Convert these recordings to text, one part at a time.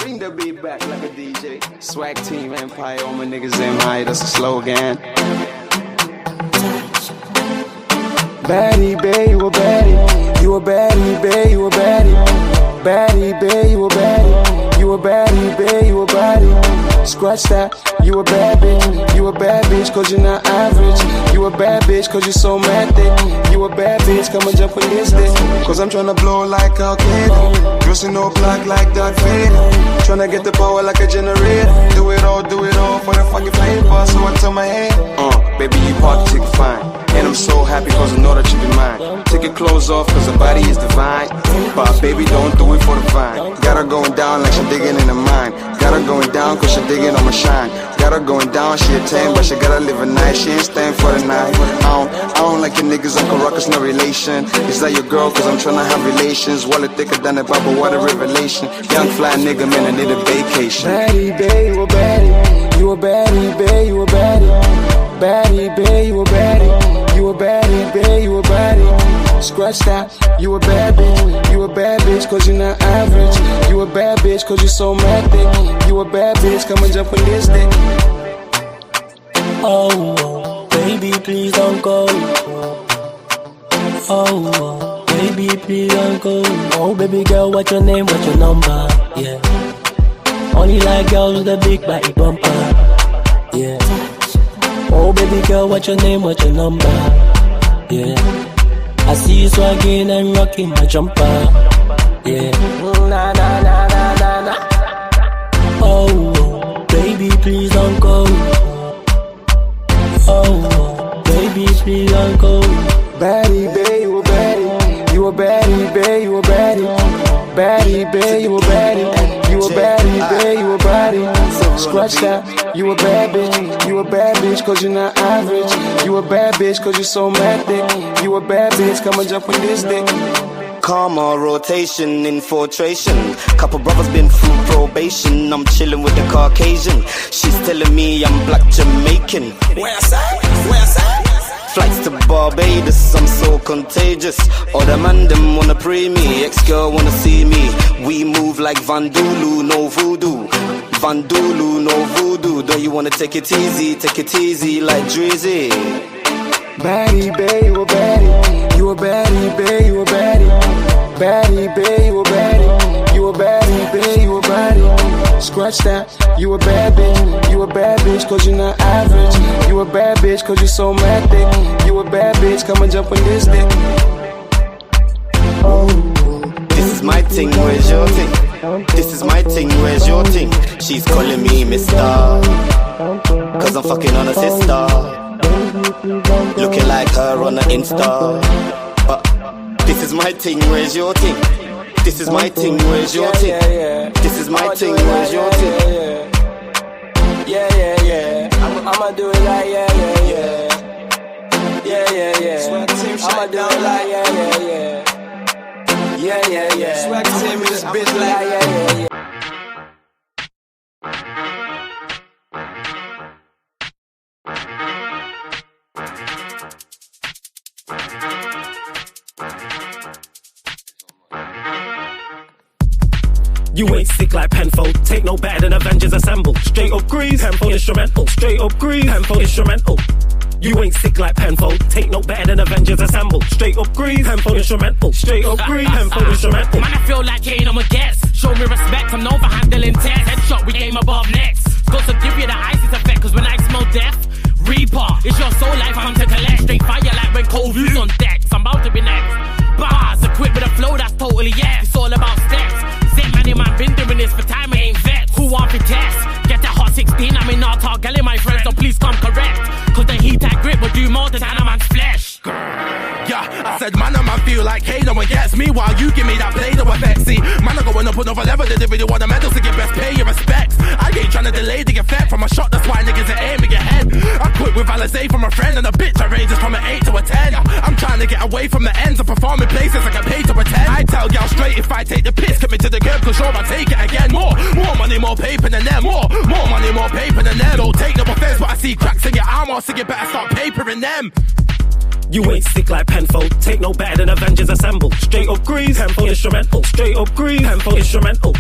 Bring the beat back like a DJ. Swag team empire, all my niggas aim high, that's the slogan. Baddie, babe, you a baddie. You a baddie, babe, you a baddie. Baddie, babe, you a baddie. You a baddie, babe, you a baddie. Scratch that, you a bad bitch. You a bad bitch cause you're not average. You a bad bitch cause you're so mad thick. You a bad bitch, come and jump on this dick. Cause I'm tryna blow like Al-Qaeda. Dressing no black like Darth Vader. Tryna get the power like a generator. Do it all for the fucking flavor. So I tell my head, baby you party chick fine. And I'm so happy cause I know that you be mine. Take your clothes off cause her body is divine. But baby don't do it for the vine. Got her going down like she digging in the mine. Got her going down cause she digging on my shine. Got her going down, she a 10, but she gotta live a night. She ain't staying for the night. I don't like your niggas, Uncle Ruckus, no relation. Is that your girl? Cause I'm tryna have relations. Wallet thicker than a Bible, what a revelation. Young fly nigga, man, I need a vacation. Baddie, babe, you a baddie. You a baddie, babe, you a baddie. Baddie, babe, you a baddie. You a baddie, babe, you a baddie. Scratch that, you a bad bitch. You a bad bitch cause you're not average. You a bad bitch cause you're so mad thick. You a bad bitch, come and jump on this dick. Oh, baby, please don't go. Oh, baby, please don't go. Oh, baby girl, what's your name, what's your number? Yeah. Only like girls with a big body bumper. Yeah. Oh, baby girl, what's your name, what's your number? Yeah. I see you swagging and rocking my jumper. Yeah. Na na na na na na. Oh, baby, please don't go. Oh, baby, please don't go. Baddie, babe, you a baddie. You a baddie, babe, you a baddie. Baddie, babe, you a baddie. You a baddie, babe, you a baddie. Scratch that, you a bad bitch. You a bad bitch cause you're not average. You a bad bitch cause you're so mad thick. You a bad bitch, come and jump on this dick. Karma, rotation, infiltration. Couple brothers been through probation. I'm chilling with the Caucasian. She's telling me I'm black Jamaican. Where I say? Where I say? Flights to Barbados, I'm so contagious. All the ManDem wanna pray me. Ex-girl wanna see me. We move like Vandulu, no voodoo. Vandulu, no voodoo. Don't you wanna take it easy like Drizzy. Baddie, babe, you a baddie. You a baddie, babe, you a baddie. Baddie, babe, you a baddie. You a baddie, babe, you a baddie. Scratch that, you a bad bitch. You a bad bitch cause you're not average. You a bad bitch cause you're so mad thick. You a bad bitch, come and jump on this dick. This is my thing, where's your thing? This is my thing, where's your thing? She's calling me mister, cause I'm fucking on her sister. Looking like her on the Insta. But this is my thing, where's your thing? This is my thing, where's your thing? This is my thing, where's your thing? Yeah. I'ma do it like yeah. I'ma do it like yeah. Swag team in this bitch like yeah. You ain't sick like Penfold, take no better than Avengers Assemble. Straight up grease, Penfold instrumental. Straight up grease, Penfold instrumental. You ain't sick like Penfold, take no better than Avengers Assemble. Straight up grease, Penfold instrumental. Straight up grease, Penfold instrumental. Man, I feel like Kane, I'm a guest. Show me respect, I'm known for handling tests. Headshot, we came above next. Got to give you the ISIS effect, cause when I smell death, Reaper, it's your soul life, I'm to collect. Straight fire like when cold views on decks. I'm about to be next. Bars, equipped with a flow that's totally yeah. It's all about steps. Man, been doing this for time, I ain't vet. Who want to test? Get that hot 16, I'm in our target, my friends, so please come correct. Cause the heat I grip will do more than a man's flesh. Yeah, I said man, I feel like hey, no one gets me while you give me that play, no effect. See, man, I'm going up another level, they really want the medals to get best pay your respects. I ain't trying to delay the effect from a shot, that's why niggas are aiming your head. I quit with Alizé from a friend and a bitch I raises from an 8 to a 10. I'm trying to get away from the ends of performing places I get paid to attend. I tell y'all straight, if I take the piss, commit to the game, cause sure I take it again. More money, more paper than them. More money, more paper than them. Don't take no offense, but I see cracks in your armor, so you better start papering them. You ain't sick like Penfold, take no better than Avengers Assemble. Straight up grease, Penfold instrumental. Straight up grease, Penfold instrumental.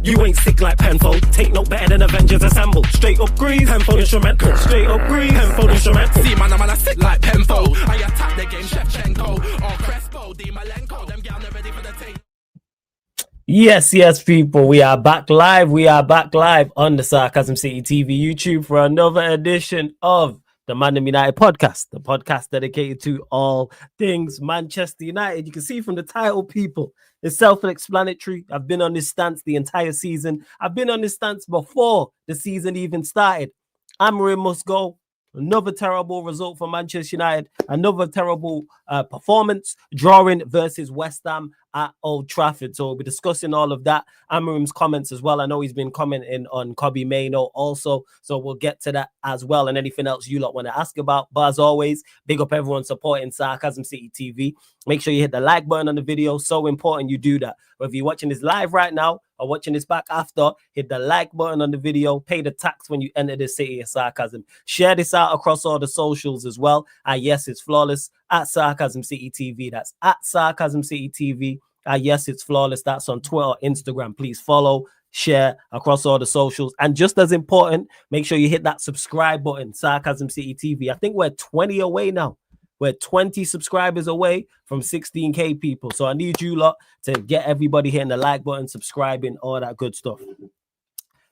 You ain't sick like Penfold. Take no better than Avengers Assemble. Straight up grease. Penfold instrumental. Straight up grease. Penfold instrumental. See, man, I'm sick like Penfold. I attack the game, Shevchenko. Or Crespo, Di Malenko. Them gal not ready for the tape. Yes, people. We are back live. We are back live on the Sarcasm City TV YouTube for another edition of the ManDem United podcast, the podcast dedicated to all things Manchester United. You can see from the title, people, it's self-explanatory. I've been on this stance the entire season. I've been on this stance before the season even started. AMORIM must go. Another terrible result for Manchester United. Another terrible performance, drawing versus West Ham at Old Trafford. So we'll be discussing all of that. AMORIM's comments as well. I know he's been commenting on Kobe Mainoo also. So we'll get to that as well. And anything else you lot want to ask about. But as always, big up everyone supporting Sarcasm City TV. Make sure you hit the like button on the video. So important you do that. Whether you're watching this live right now or watching this back after, hit the like button on the video. Pay the tax when you enter the city of Sarcasm. Share this out across all the socials as well. Yes, it's flawless at Sarcasm City TV. That's at Sarcasm City TV. Yes, it's flawless. That's on Twitter, Instagram. Please follow, share across all the socials. And just as important, make sure you hit that subscribe button, Sarcasm City TV. I think we're 20 away now. We're 20 subscribers away from 16K people. So I need you lot to get everybody hitting the like button, subscribing, all that good stuff.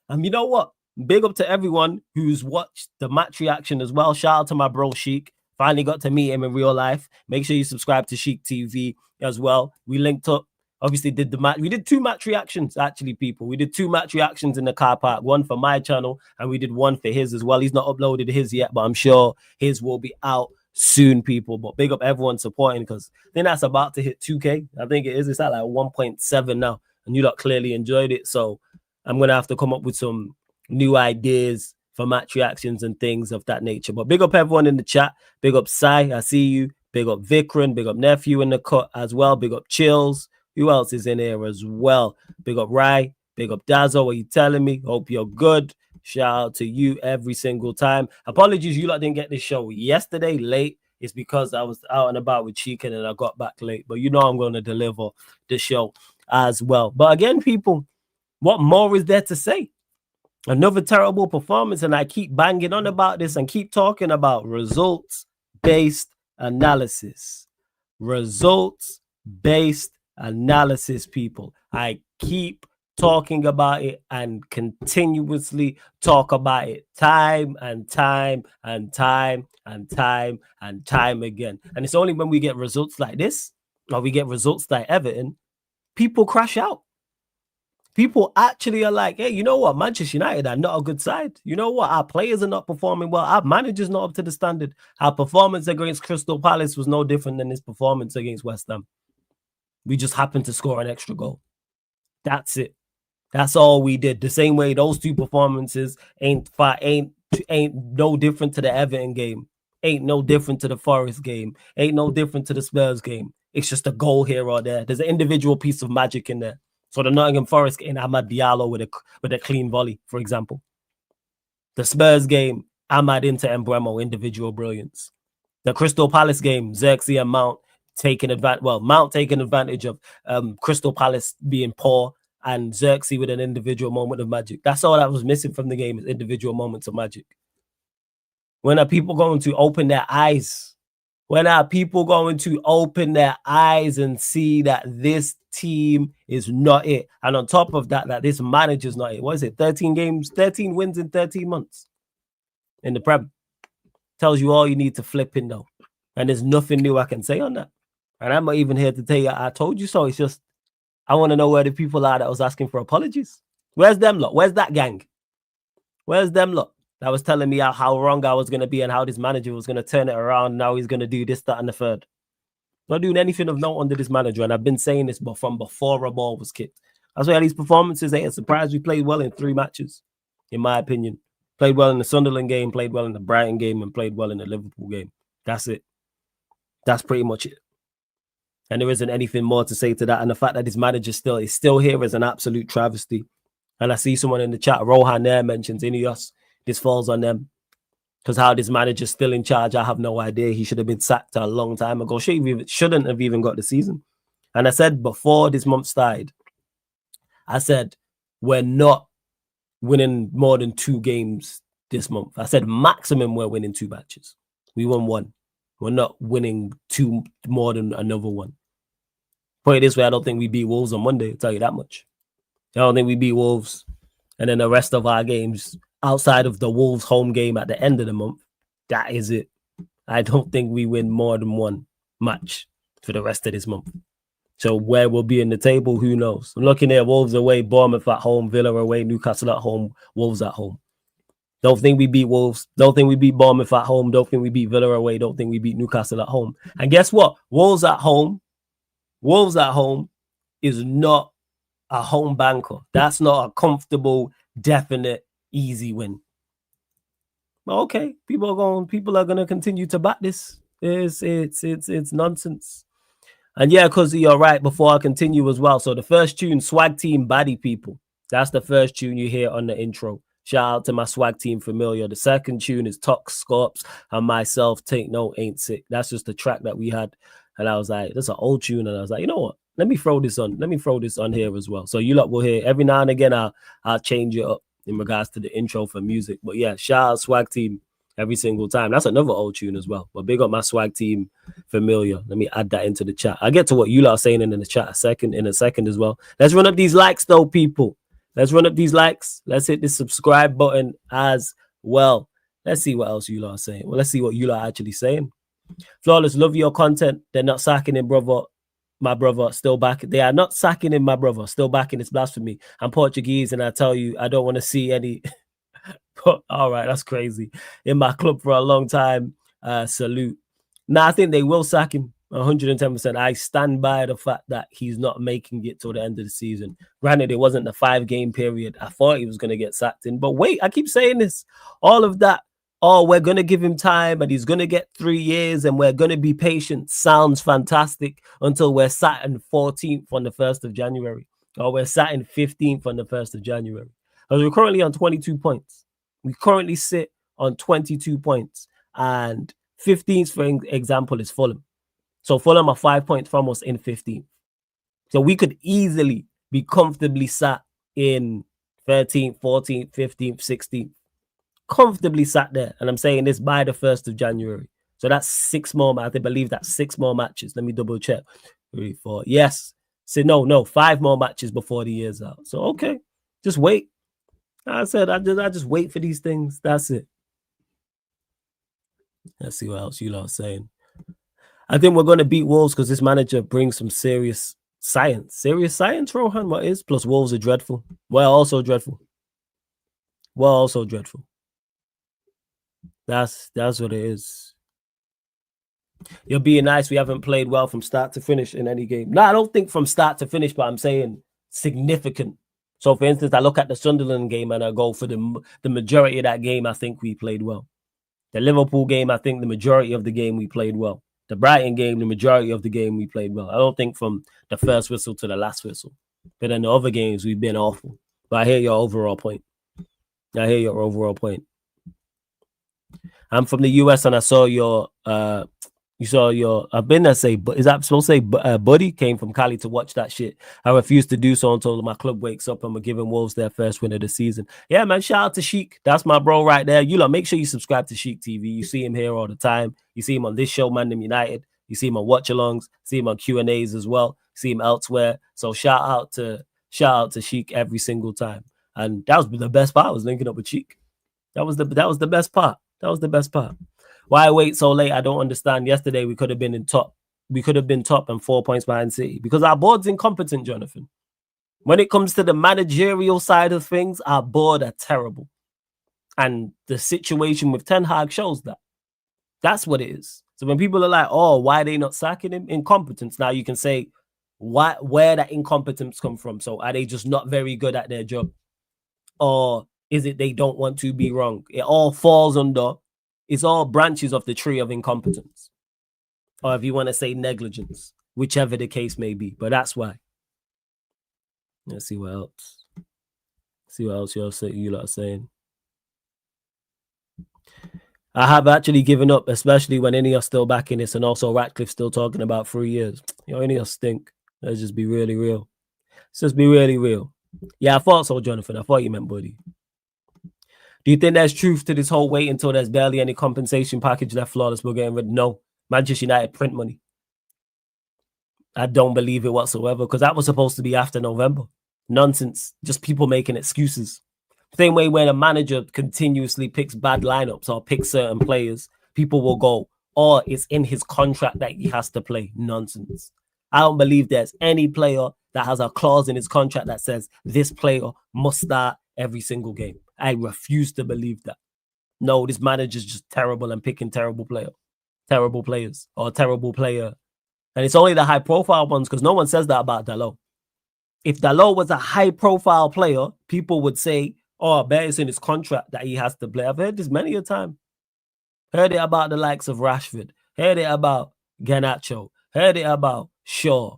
And you know what? Big up to everyone who's watched the match reaction as well. Shout out to my bro Sheik. Finally got to meet him in real life. Make sure you subscribe to Sheik TV as well. We linked up. Obviously did the match. We did 2 match reactions, actually, people. We did 2 match reactions in the car park. One for my channel, and we did one for his as well. He's not uploaded his yet, but I'm sure his will be out soon, people. But big up everyone supporting, because I think that's about to hit 2K. I think it is. It's at like 1.7 now, and you lot clearly enjoyed it. So I'm gonna have to come up with some new ideas for match reactions and things of that nature. But big up everyone in the chat. Big up Sai, I see you. Big up Vikran. Big up Nephew in the cut as well. Big up Chills. Who else is in here as well? Big up Rai. Big up Dazzle. What are you telling me? Hope you're good. Shout out to you every single time. Apologies, you lot didn't get this show yesterday late. It's because I was out and about with Chicken and I got back late. But you know I'm going to deliver the show as well. But again, people, what more is there to say? Another terrible performance, and I keep banging on about this and keep talking about results-based analysis. Results-based analysis, people. I keep talking about it and continuously talk about it time and time and time and time and time again. And it's only when we get results like this, or we get results like Everton, people crash out. People actually are like, hey, you know what? Manchester United are not a good side. You know what? Our players are not performing well. Our manager's not up to the standard. Our performance against Crystal Palace was no different than his performance against West Ham. We just happened to score an extra goal. That's it. That's all we did. The same way those 2 performances ain't no different to the Everton game. Ain't no different to the Forest game. Ain't no different to the Spurs game. It's just a goal here or there. There's an individual piece of magic in there. So the Nottingham Forest game, Amad Diallo with a clean volley, for example. The Spurs game, Amad into Mbeumo, individual brilliance. The Crystal Palace game, Xerxes and Mount taking advantage. Well, Mount taking advantage of Crystal Palace being poor, and Xerxes with an individual moment of magic. That's all that was missing from the game, is individual moments of magic. When are people going to open their eyes? When are people going to open their eyes and see that this team is not it? And on top of that, that this manager's not it. What is it? 13 games, 13 wins in 13 months in the Prem. Tells you all you need to flip in, though. And there's nothing new I can say on that. And I'm not even here to tell you I told you so. It's just, I want to know where the people are that was asking for apologies. Where's them lot? Where's that gang? Where's them lot that was telling me how wrong I was going to be and how this manager was going to turn it around? Now he's going to do this, that, and the third. Not doing anything of note under this manager. And I've been saying this from before a ball was kicked. That's why these performances ain't a surprise. We played well in 3 matches, in my opinion. Played well in the Sunderland game, played well in the Brighton game, and played well in the Liverpool game. That's it. That's pretty much it. And there isn't anything more to say to that. And the fact that this manager is still here is an absolute travesty. And I see someone in the chat, Rohan there, mentions Ineos. This falls on them. Because how this manager's still in charge, I have no idea. He should have been sacked a long time ago. Shouldn't have even got the season. And I said before this month started, I said, we're not winning more than 2 games this month. I said maximum we're winning 2 matches. We won 1. We're not winning 2 more than another one. Put it this way, I don't think we beat Wolves on Monday, I'll tell you that much. I don't think we beat Wolves. And then the rest of our games, outside of the Wolves home game at the end of the month, that is it. I don't think we win more than 1 match for the rest of this month. So where we'll be in the table, who knows? I'm looking at Wolves away, Bournemouth at home, Villa away, Newcastle at home, Wolves at home. Don't think we beat Wolves. Don't think we beat Bournemouth at home. Don't think we beat Villa away. Don't think we beat Newcastle at home. And guess what? Wolves at home is not a home banker. That's not a comfortable, definite, easy win. Okay, people are gonna continue to back this. It's nonsense. And yeah, because you're right, before I continue as well. So the first tune, Swag Team Baddie People. That's the first tune you hear on the intro. Shout out to my Swag Team Familiar. The second tune is Tox Scorps and myself, Take No Ain't Sick. That's just the track that we had. And I was like, that's an old tune. And I was like, you know what? Let me throw this on. Let me throw this on here as well. So you lot will hear every now and again, I'll change it up in regards to the intro for music. But yeah, shout out Swag Team every single time. That's another old tune as well. But big up my Swag Team Familiar. Let me add that into the chat. I'll get to what you lot are saying in the chat in a second as well. Let's run up these likes though, people. Let's run up these likes. Let's hit the subscribe button as well. Let's see what else you lot are saying. Well, let's see what you lot are actually saying. Flawless, love your content. They're not sacking him, brother. My brother, still back. They are not sacking him, my brother. Still backing this blasphemy. I'm Portuguese, and I tell you, I don't want to see any. But, all right, that's crazy. In my club for a long time. Salute. Now, I think they will sack him 110%. I stand by the fact that he's not making it till the end of the season. Granted, it wasn't the 5-game period I thought he was going to get sacked in. But wait, I keep saying this. All of that. Oh, we're going to give him time and he's going to get 3 years and we're going to be patient. Sounds fantastic until we're sat in 14th on the 1st of January. Or we're sat in 15th on the 1st of January. Because we're currently on 22 points. We currently sit on 22 points. And 15th, for example, is Fulham. So Fulham are 5 points from us in 15th. So we could easily be comfortably sat in 13th, 14th, 15th, 16th. Comfortably sat there, and I'm saying this by the 1st of January. So that's 6 more. I believe that's 6 more matches. Let me double check. 3, 4. Yes. So no, 5 more matches before the year's out. So okay, just wait. I said I just wait for these things. That's it. Let's see what else you lot are saying. I think we're going to beat Wolves because this manager brings some serious science. Serious science, Rohan. What is? Plus Wolves are dreadful. Well, also dreadful. That's what it is. You're being nice. We haven't played well from start to finish in any game. No, I don't think from start to finish, but I'm saying significant. So, for instance, I look at the Sunderland game and I go for the majority of that game, I think we played well. The Liverpool game, I think the majority of the game we played well. The Brighton game, the majority of the game we played well. I don't think from the first whistle to the last whistle. But in the other games, we've been awful. But I hear your overall point. I'm from the US and I saw I've been there say, but is that supposed to say Buddy came from Cali to watch that shit? I refuse to do so until my club wakes up and we're giving Wolves their first win of the season. Yeah, man, shout out to Sheik. That's my bro right there. You lot, make sure you subscribe to Sheik TV. You see him here all the time. You see him on this show, ManDem United. You see him on watch-alongs. See him on Q&As as well. See him elsewhere. So shout out to Sheik every single time. And that was the best part. I was linking up with Sheik. That was the best part. That was the best part. Why wait so late? I don't understand. Yesterday we could have been top. We could have been top and 4 points behind City because our board's incompetent, Jonathan. When it comes to the managerial side of things, our board are terrible. And the situation with Ten Hag shows that. That's what it is. So when people are like, oh, why are they not sacking him? Incompetence. Now you can say where that incompetence come from. So are they just not very good at their job? Or is it they don't want to be wrong? It all falls under, it's all branches of the tree of incompetence. Or if you want to say negligence, whichever the case may be. But that's why. Let's see what else. See what else you lot are saying. I have actually given up, especially when any are still backing this and also Ratcliffe still talking about 3 years. Any stink. Let's just be really real. Let's just be really real. Yeah, I thought so, Jonathan. I thought you meant Buddy. Do you think there's truth to this whole wait until there's barely any compensation package left, Flawless? We're getting rid. No. Manchester United print money. I don't believe it whatsoever, because that was supposed to be after November. Nonsense. Just people making excuses. Same way when a manager continuously picks bad lineups or picks certain players, people will go, oh, it's in his contract that he has to play. Nonsense. I don't believe there's any player that has a clause in his contract that says this player must start every single game. I refuse to believe that. No, this manager's just terrible and picking terrible players, or a terrible player. And it's only the high-profile ones, because no one says that about Dalot. If Dalot was a high-profile player, people would say, oh, I bet it's in his contract that he has to play. I've heard this many a time. Heard it about the likes of Rashford. Heard it about Garnacho. Heard it about Shaw.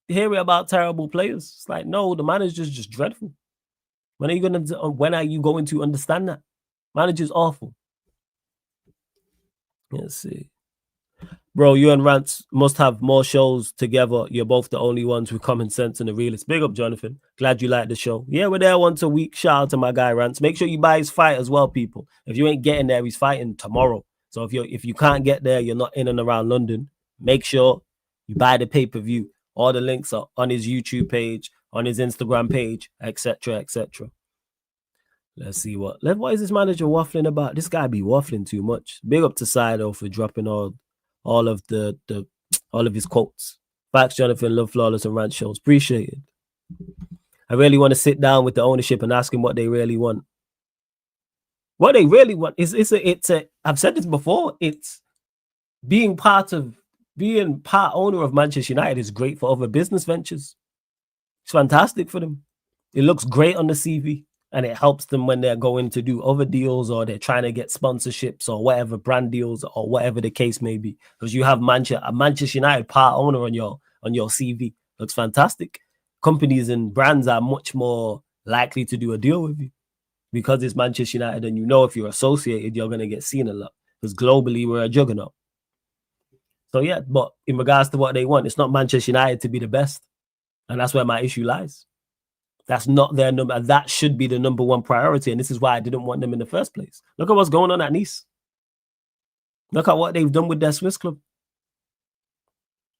Hear it about terrible players. It's like, no, the manager's just dreadful. When are you going to understand that? Manager's awful. Let's see. Bro, you and Rants must have more shows together. You're both the only ones with common sense and the realest. Big up, Jonathan. Glad you like the show. Yeah, we're there once a week. Shout out to my guy, Rants. Make sure you buy his fight as well, people. If you ain't getting there, he's fighting tomorrow. So if you can't get there, you're not in and around London, make sure you buy the pay-per-view. All the links are on his YouTube page, on his Instagram page, etc., etc. Let's see what is this manager waffling about? This guy be waffling too much. Big up to Sido for dropping all of all of his quotes. Facts, Jonathan. Love Flawless and Rant shows. Appreciate it. I really want to sit down with the ownership and ask them what they really want. What they really want is I've said this before. It's being part owner of Manchester United is great for other business ventures. It's fantastic for them. It looks great on the CV, and it helps them when they're going to do other deals or they're trying to get sponsorships or whatever, brand deals or whatever the case may be. Because you have a Manchester United part owner on your CV. Looks fantastic. Companies and brands are much more likely to do a deal with you because it's Manchester United, and if you're associated, you're going to get seen a lot. Because globally, we're a juggernaut. So yeah, but in regards to what they want, it's not Manchester United to be the best. And that's where my issue lies. That's not their number. That should be the number one priority. And this is why I didn't want them in the first place. Look at what's going on at Nice. Look at what they've done with their Swiss club.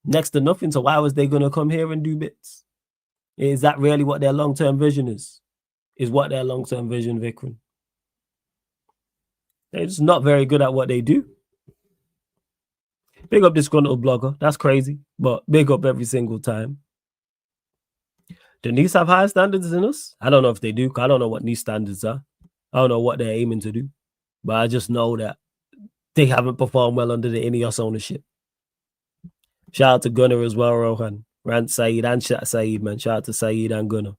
Next to nothing. So why was they going to come here and do bits? Is that really what their long-term vision is? Is what their long-term vision, Vikram? They're just not very good at what they do. Big up disgruntled blogger. That's crazy. But big up every single time. Do Nice have higher standards than us? I don't know if they do. I don't know what Nice standards are. I don't know what they're aiming to do. But I just know that they haven't performed well under the Ineos ownership. Shout out to Gunnar as well, Rohan. Rant Saeed and Saeed, man. Shout out to Saeed and Gunnar.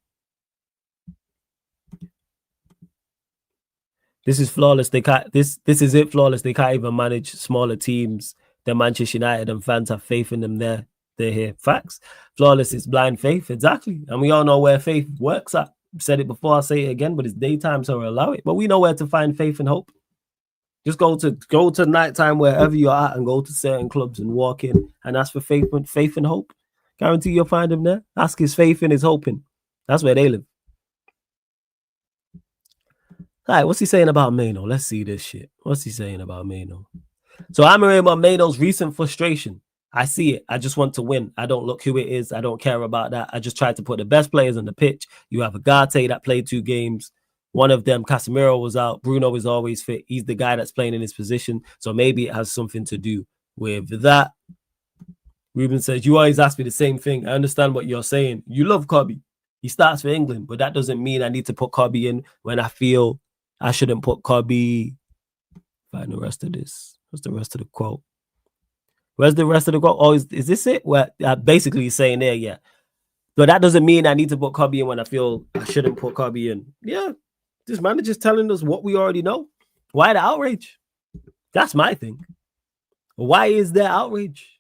This is flawless. They can't. This is it. Flawless. They can't even manage smaller teams than Manchester United, and fans have faith in them there. They're here. Facts. Flawless is blind faith. Exactly. And we all know where faith works at. I've said it before, I'll say it again, but it's daytime, so we'll allow it. But we know where to find faith and hope. Just go to nighttime wherever you're at and go to certain clubs and walk in and ask for faith and hope. Guarantee you'll find him there. Ask his faith and his hoping. That's where they live. All right, what's he saying about Mano? Let's see this shit. What's he saying about Mano? So AMORIM on Mano's recent frustration. I see it. I just want to win. I don't look who it is. I don't care about that. I just tried to put the best players on the pitch. You have Agate that played 2 games. One of them, Casemiro, was out. Bruno is always fit. He's the guy that's playing in his position. So maybe it has something to do with that. Ruben says, you always ask me the same thing. I understand what you're saying. You love Kobe. He starts for England, but that doesn't mean I need to put Kobe in when I feel I shouldn't put Kobe. Find the rest of this. What's the rest of the quote? Where's the rest of the quote? Oh, is this it? Well, basically he's saying there, yeah. But that doesn't mean I need to put Kobe in when I feel I shouldn't put Kobe in. Yeah, this manager's telling us what we already know. Why the outrage? That's my thing. Why is there outrage?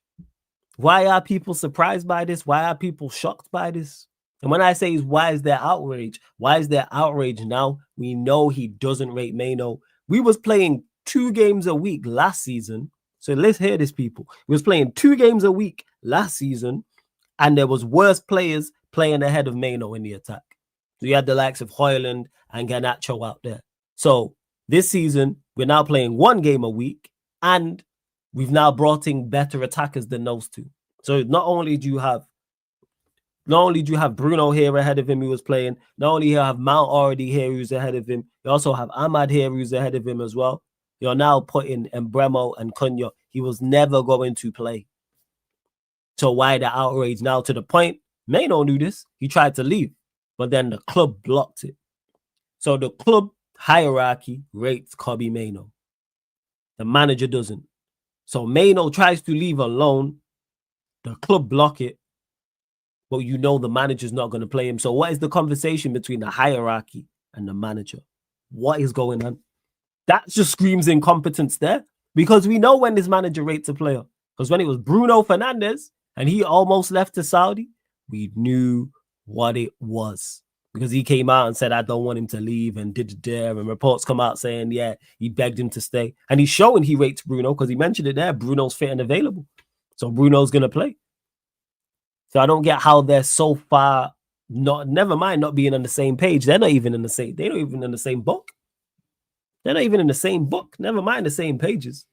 Why are people surprised by this? Why are people shocked by this? And when I say why is there outrage? Why is there outrage now? We know he doesn't rate Mano. We was playing 2 games a week last season. So let's hear this, people. He was playing 2 games a week last season, and there was worse players playing ahead of Mano in the attack. So you had the likes of Hoyland and Garnacho out there. So this season, we're now playing 1 game a week, and we've now brought in better attackers than those two. So not only do you have Bruno here ahead of him who was playing, not only you have Mount already here who's ahead of him, you also have Ahmad here who's ahead of him as well. You're now putting Embremo and Cunha. He was never going to play. So why the outrage now to the point? Mano knew this. He tried to leave, but then the club blocked it. So the club hierarchy rates Kobbie Mainoo. The manager doesn't. So Mainoo tries to leave alone. The club block it. But you know the manager's not going to play him. So what is the conversation between the hierarchy and the manager? What is going on? That just screams incompetence there. Because we know when this manager rates a player. Because when it was Bruno Fernandes and he almost left to Saudi, we knew what it was. Because he came out and said, I don't want him to leave, and did there. And reports come out saying, yeah, he begged him to stay. And he's showing he rates Bruno because he mentioned it there. Bruno's fit and available. So Bruno's going to play. So I don't get how they're so far, never mind not being on the same page. They're not even in the same, they're not even in the same book. They're not even in the same book. Never mind the same pages.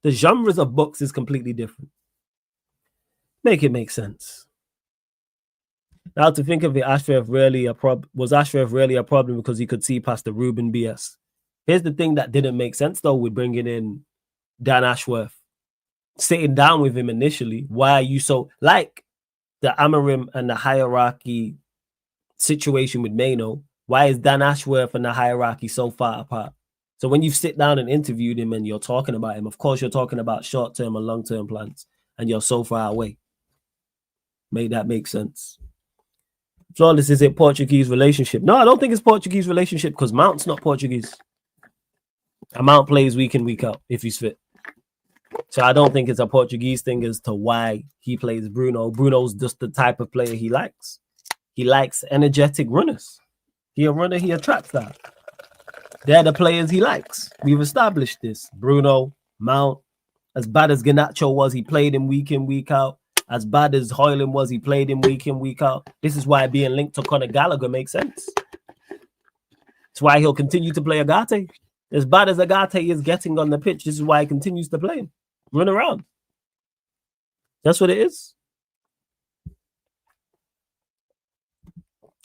The genres of books is completely different. Make it make sense. Now to think of it, was Ashraf really a problem because he could see past the Ruben BS? Here's the thing that didn't make sense though with bringing in Dan Ashworth. Sitting down with him initially, why are you so, like the AMORIM and the hierarchy situation with Mainoo, why is Dan Ashworth and the hierarchy so far apart? So when you sit down and interviewed him and you're talking about him, of course you're talking about short-term and long-term plans, and you're so far away. Make that make sense. Flawless, is it Portuguese relationship? No, I don't think it's Portuguese relationship because Mount's not Portuguese. And Mount plays week in, week out if he's fit. So I don't think it's a Portuguese thing as to why he plays Bruno. Bruno's just the type of player he likes. He likes energetic runners. He a runner, he attracts that. They're the players he likes. We've established this. Bruno, Mount, as bad as Garnacho was, he played him week in, week out. As bad as Hoyland was, he played him week in, week out. This is why being linked to Conor Gallagher makes sense. It's why he'll continue to play Agate. As bad as Agate is getting on the pitch, this is why he continues to play him. Run around. That's what it is.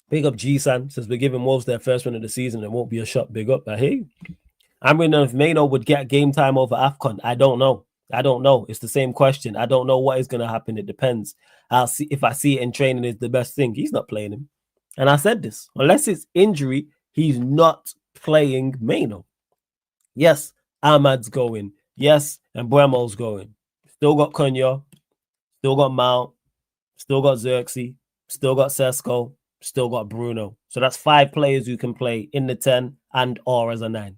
Big up G-San. Says we're giving Wolves their first win of the season. It won't be a shot. Big up. I hear you. I'm wondering if Mainoo would get game time over AFCON. I don't know. It's the same question. I don't know what is going to happen. It depends. I'll see if I see it in training is the best thing. He's not playing him. And I said this. Unless it's injury, he's not playing Mainoo. Yes, Ahmad's going. Yes, and Bremo's going. Still got Cunha. Still got Mount. Still got Xerxes. Still got Sesko. Still got Bruno. So that's 5 players who can play in the 10 and or as a 9.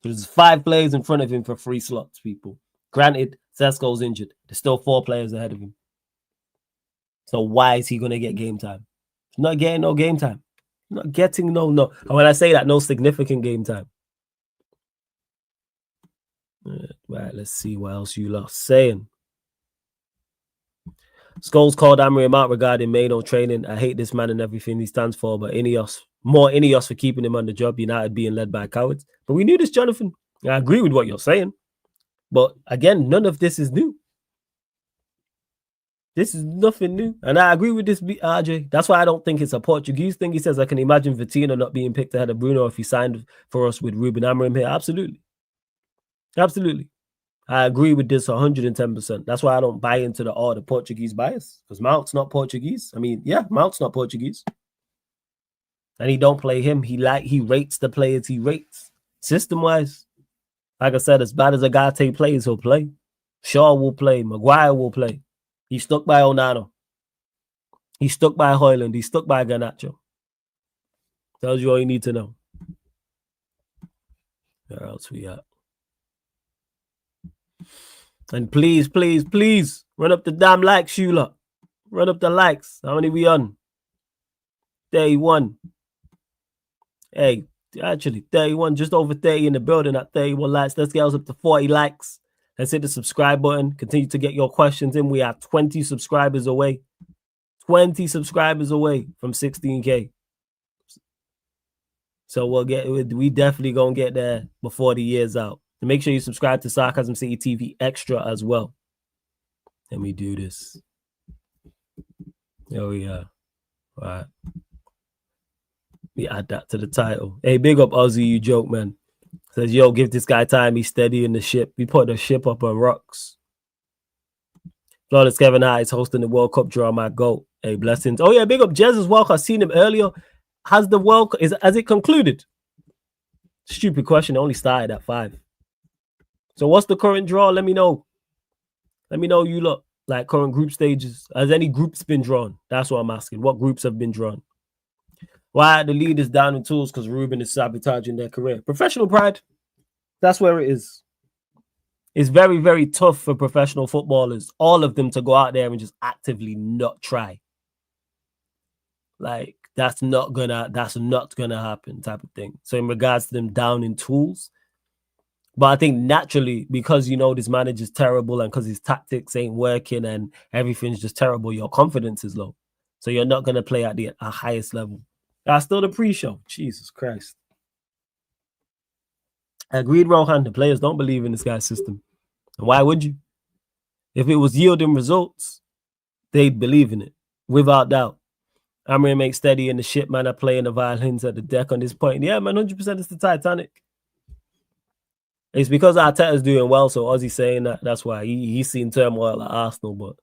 So there's 5 players in front of him for 3 slots, people. Granted, Sesko's injured. There's still 4 players ahead of him. So why is he going to get game time? He's not getting no game time. Not getting no. And when I say that, no significant game time. Right, let's see what else you lot saying. Scholes called AMORIM out regarding Mainoo training. I hate this man and everything he stands for, but more Ineos for keeping him on the job. United being led by cowards. But we knew this, Jonathan. I agree with what you're saying. But again, none of this is new. This is nothing new. And I agree with this, RJ. That's why I don't think it's a Portuguese thing. He says, I can imagine Vitinha not being picked ahead of Bruno if he signed for us with Ruben Amorim here. Absolutely. Absolutely. I agree with this 110%. That's why I don't buy into the Portuguese bias. Because Mount's not Portuguese. I mean, yeah, Mount's not Portuguese. And he don't play him. He rates the players he rates. System-wise. Like I said, as bad as Agate plays, he'll play. Shaw will play. Maguire will play. He's stuck by Onana. He's stuck by Hoyland. He's stuck by Garnacho. Tells you all you need to know. Where else we at? And please, please, please, run up the damn likes, Shula. Run up the likes. How many we on? 31. Hey, actually, 31, just over 30 in the building at 31 likes. Let's get us up to 40 likes. Let's hit the subscribe button. Continue to get your questions in. We are 20 subscribers away. 20 subscribers away from 16K. So we definitely gonna get there before the year's out. And make sure you subscribe to Sarcasm City TV Extra as well. Let me do this. Oh yeah. All right. We add that to the title. Hey, big up Ozzy, you joke, man. Says, yo, give this guy time. He's steady in the ship. We put the ship up on rocks. Flawless Kevin Hart is hosting the World Cup draw. My goat. Hey, blessings. Oh yeah, big up Jez as well. I've seen him earlier. Has it concluded? Stupid question. It only started at 5. So what's the current draw? Let me know. Let me know you look like current group stages. Has any groups been drawn? That's what I'm asking. What groups have been drawn? Why are the leaders down in tools? Because Ruben is sabotaging their career. Professional pride. That's where it is. It's very, very tough for professional footballers, all of them, to go out there and just actively not try. Like, that's not gonna happen, type of thing. So in regards to them down in tools, but I think naturally, because this manager's terrible and because his tactics ain't working and everything's just terrible, your confidence is low. So you're not gonna play at the highest level. That's still the pre-show. Jesus Christ. Agreed, Rohan. The players don't believe in this guy's system. And why would you? If it was yielding results, they'd believe in it, without doubt. AMORIM makes steady in the ship, man. I playing the violins at the deck on this point. Yeah, man, 100% it's the Titanic. It's because Arteta's doing well, so Ozzy's saying that. That's why he's seen turmoil at Arsenal, but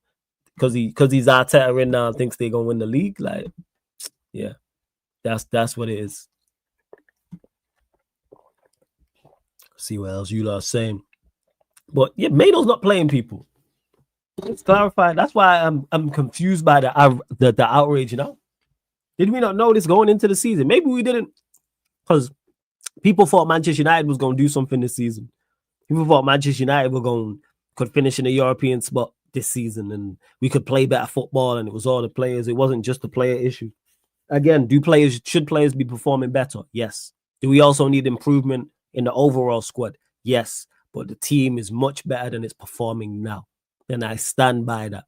because he's Arteta in now and thinks they're gonna win the league, like, yeah, that's what it is. See what else you lot are saying. But yeah, Mado's not playing people. Let's clarify. That's why I'm confused by the outrage, Did we not know this going into the season? Maybe we didn't, because people thought Manchester United was going to do something this season. People thought Manchester United could finish in a European spot this season and we could play better football, and it was all the players. It wasn't just a player issue. Again, should players be performing better? Yes. Do we also need improvement in the overall squad? Yes. But the team is much better than it's performing now. And I stand by that.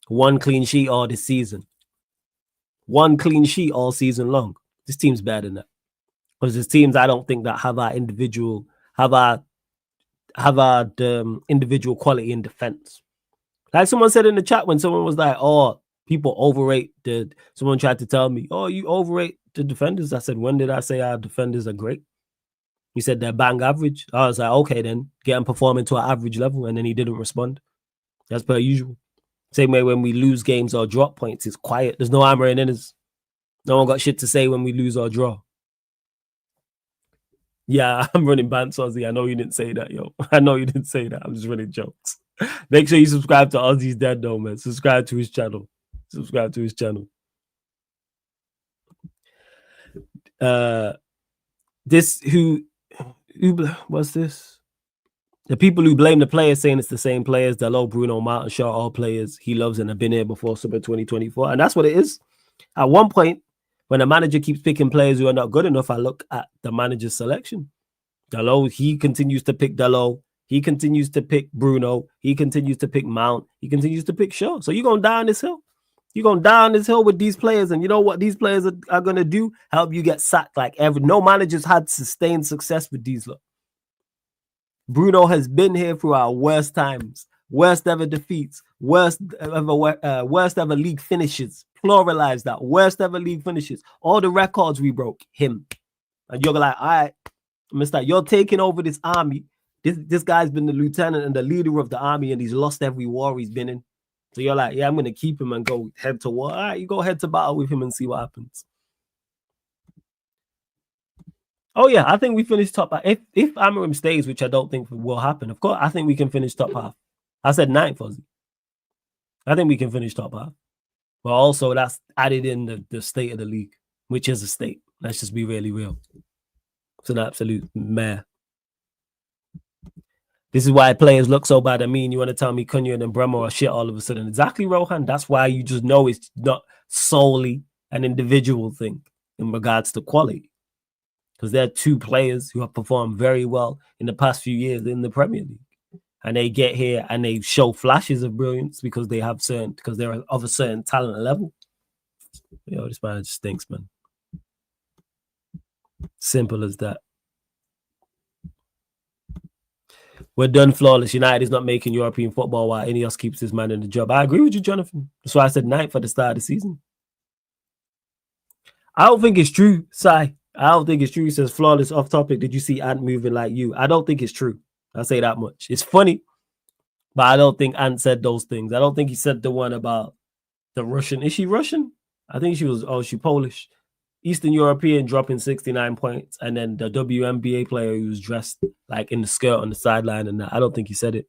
1 clean sheet all this season. 1 clean sheet all season long. This team's better than that. Because there's teams I don't think that have our individual individual quality in defense. Like someone said in the chat when someone was like, oh, people overrate someone tried to tell me, oh, you overrate the defenders. I said, when did I say our defenders are great? He said they're bang average. I was like, okay, then get them performing to an average level. And then he didn't respond. That's per usual. Same way when we lose games or drop points, it's quiet. There's no AMORIM in us. No one got shit to say when we lose or draw. Yeah, I'm running bands, Ozzy. I know you didn't say that, yo. I know you didn't say that. I'm just running jokes. Make sure you subscribe to Ozzy's Dead, though, man. Subscribe to his channel. What's this? The people who blame the players saying it's the same players, Dalot, Bruno, Martin, Shaw, all players he loves and have been here before summer 2024. And that's what it is. At one point, when a manager keeps picking players who are not good enough, I look at the manager's selection. Dalot, he continues to pick Dalot. He continues to pick Bruno. He continues to pick Mount. He continues to pick Shaw. So you're going down this hill. You're going down this hill with these players. And you know what these players are going to do? Help you get sacked. No manager's had sustained success with these. Look. Bruno has been here through our worst times, worst ever defeats, worst ever league finishes. Pluralize that. Worst ever league finishes. All the records we broke, him. And you're like, all right, Mister, you're taking over this army. This guy's been the lieutenant and the leader of the army, and he's lost every war he's been in. So you're like, yeah, I'm going to keep him and go head to war. All right, you go head to battle with him and see what happens. Oh, yeah, I think we finish top half. If AMORIM stays, which I don't think will happen, of course, I think we can finish top half. I said 9th, Ozzy. I think we can finish top half. But also, that's added in the state of the league, which is a state. Let's just be really real. It's an absolute mare. This is why players look so bad. I mean, you want to tell me Cunha and Bremer are shit all of a sudden. Exactly, Rohan. That's why you just know it's not solely an individual thing in regards to quality. Because there are 2 players who have performed very well in the past few years in the Premier League. And they get here and they show flashes of brilliance because they're of a certain talent level. Yo, this man just stinks, man. Simple as that. We're done flawless. United is not making European football while Ineos keeps his man in the job. I agree with you, Jonathan. That's why I said 9th at the start of the season. I don't think it's true, Sai. I don't think it's true. He says, flawless, off topic. Did you see Ant moving like you? I don't think it's true. I'll say that much. It's funny, but I don't think Ant said those things. I don't think he said the one about the Russian. Is she Russian? I think she was, she Polish. Eastern European dropping 69 points. And then the WNBA player who was dressed like in the skirt on the sideline and that. I don't think he said it.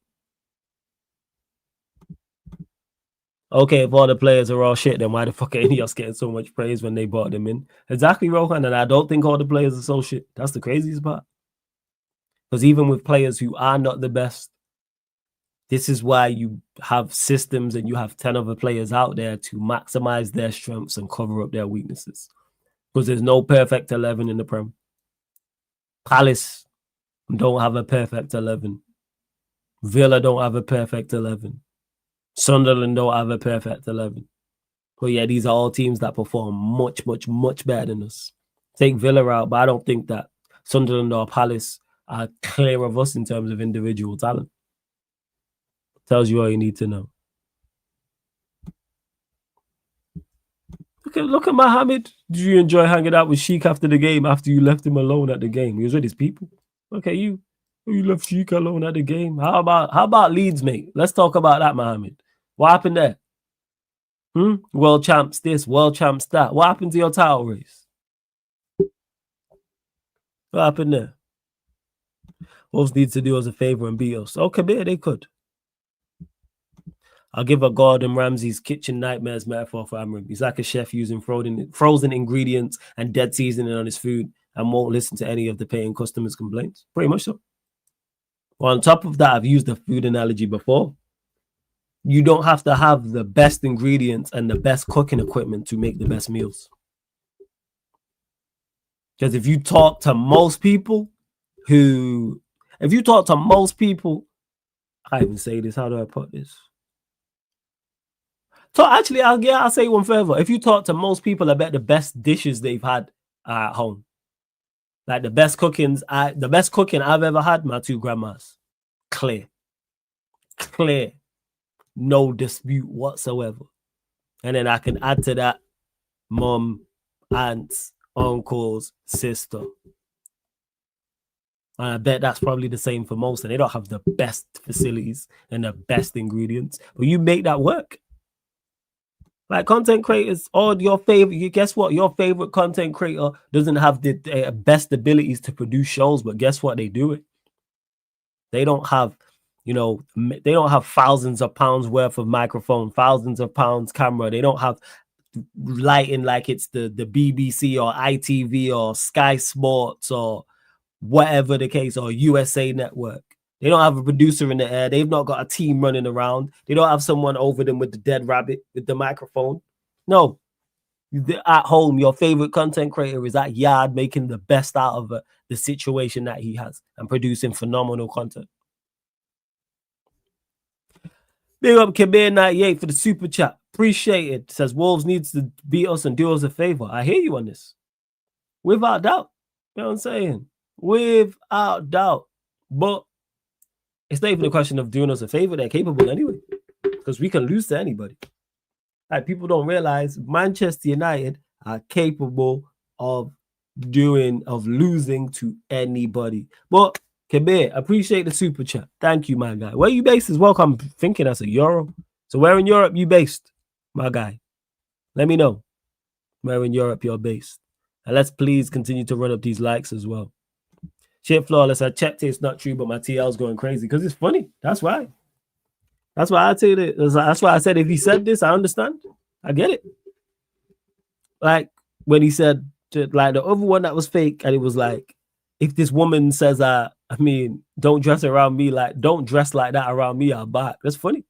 Okay, if all the players are all shit, then why the fuck are Ineos getting so much praise when they brought them in? Exactly, Rohan. And I don't think all the players are so shit. That's the craziest part. Because even with players who are not the best, this is why you have systems and you have 10 other players out there to maximize their strengths and cover up their weaknesses. Because there's no perfect 11 in the Prem. Palace don't have a perfect 11. Villa don't have a perfect 11. Sunderland don't have a perfect 11. But yeah, these are all teams that perform much, much, much better than us. Take Villa out, but I don't think that Sunderland or Palace are clear of us in terms of individual talent. Tells you all you need to know. Look at Mohammed. Did you enjoy hanging out with Sheik after the game, after you left him alone at the game? He was with his people. Okay, you left Sheik alone at the game. How about Leeds, mate? Let's talk about that, Mohammed. What happened there? World champs this, world champs that. What happened to your title race? What happened there? Wolves need to do us a favor and beat us. Oh, Kabir, they could. I'll give a Gordon Ramsay's kitchen nightmares metaphor for AMORIM. He's like a chef using frozen ingredients and dead seasoning on his food and won't listen to any of the paying customers' complaints. Pretty much so. Well, on top of that, I've used the food analogy before. You don't have to have the best ingredients and the best cooking equipment to make the best meals. Because if you talk to most people, I can't even say this, how do I put this? So actually, I'll say one further. If you talk to most people about the best dishes they've had at home, like the best cooking I've ever had, my 2 grandmas. Clear. No dispute whatsoever. And then I can add to that mom, aunts, uncles, sister. And I bet that's probably the same for most. And they don't have the best facilities and the best ingredients. But you make that work. Like content creators, or your favorite, guess what? Your favorite content creator doesn't have the best abilities to produce shows, but guess what? They do it. They don't have, they don't have thousands of pounds worth of microphone, thousands of pounds camera. They don't have lighting like it's the BBC or ITV or Sky Sports or whatever the case, or USA Network. They don't have a producer in the air. They've not got a team running around. They don't have someone over them with the dead rabbit, with the microphone. No. At home, your favorite content creator is at yard making the best out of the situation that he has and producing phenomenal content. Big up Kabir98 for the super chat. Appreciate it. Says Wolves needs to beat us and do us a favor. I hear you on this. Without doubt. You know what I'm saying? Without doubt. But it's not even a question of doing us a favor. They're capable anyway. Because we can lose to anybody. Like, people don't realize Manchester United are capable of losing to anybody. But Kabir, appreciate the super chat. Thank you, my guy. Where you based as well? I'm thinking that's a Euro. So where in Europe you based, my guy? Let me know where in Europe you're based. And let's please continue to run up these likes as well. Shit flawless. I checked it. It's not true, but my TL's going crazy because it's funny. That's why. That's why I tell you. That's why I said if he said this, I understand. I get it. Like when he said, like the other one that was fake, and it was like, if this woman says, don't dress around me, like, don't dress like that around me, I'll back. That's funny.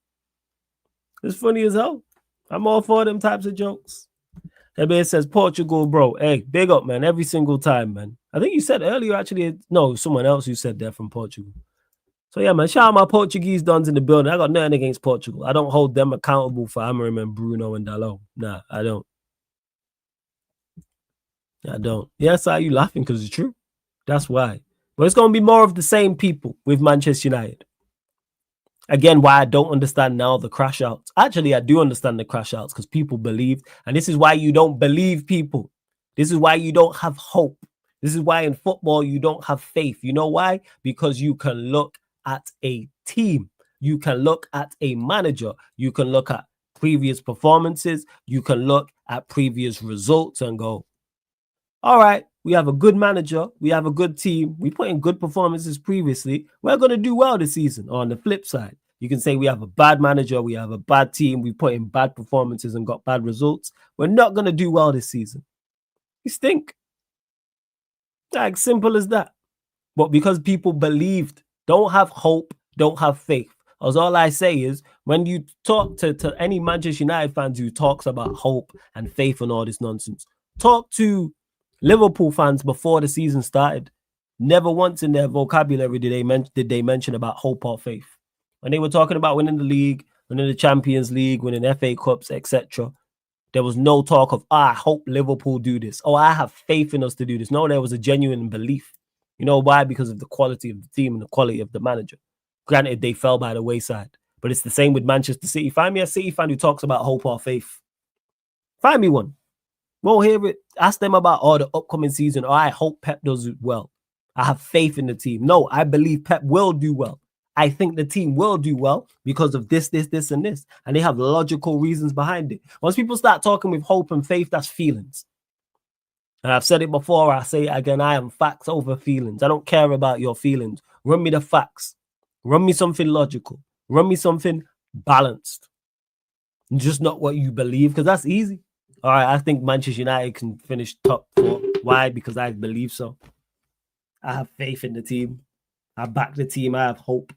It's funny as hell. I'm all for them types of jokes. Everybody says Portugal, bro. Hey, big up, man. Every single time, man. I think you said earlier, actually, no, someone else who said that from Portugal. So yeah, man, shout out my Portuguese dons in the building. I got nothing against Portugal. I don't hold them accountable for AMORIM and Bruno and Dalot. Nah, I don't. I don't. Yes, are you laughing because it's true? That's why. But it's going to be more of the same people with Manchester United. Again, why I don't understand now the crash outs. Actually, I do understand the crash outs because people believed. And this is why you don't believe people. This is why you don't have hope. This is why in football you don't have faith. You know why? Because you can look at a team. You can look at a manager. You can look at previous performances. You can look at previous results and go, all right, we have a good manager. We have a good team. We put in good performances previously. We're going to do well this season. On the flip side, you can say we have a bad manager. We have a bad team. We put in bad performances and got bad results. We're not going to do well this season. You stink. Like, simple as that. But because people believed, don't have hope, don't have faith. As all I say is, when you talk to any Manchester United fans who talks about hope and faith and all this nonsense, talk to Liverpool fans before the season started. Never once in their vocabulary did they mention about hope or faith. When they were talking about winning the league, winning the Champions League, winning FA Cups, etc., there was no talk of, I hope Liverpool do this. Oh, I have faith in us to do this. No, there was a genuine belief. You know why? Because of the quality of the team and the quality of the manager. Granted, they fell by the wayside. But it's the same with Manchester City. Find me a City fan who talks about hope or faith. Find me one. Won't hear it. Ask them about the upcoming season. Oh, I hope Pep does well. I have faith in the team. No, I believe Pep will do well. I think the team will do well because of this, and this. And they have logical reasons behind it. Once people start talking with hope and faith, that's feelings. And I've said it before, I say it again, I am facts over feelings. I don't care about your feelings. Run me the facts. Run me something logical. Run me something balanced. Just not what you believe, because that's easy. All right, I think Manchester United can finish top 4. Why? Because I believe so. I have faith in the team. I back the team. I have hope.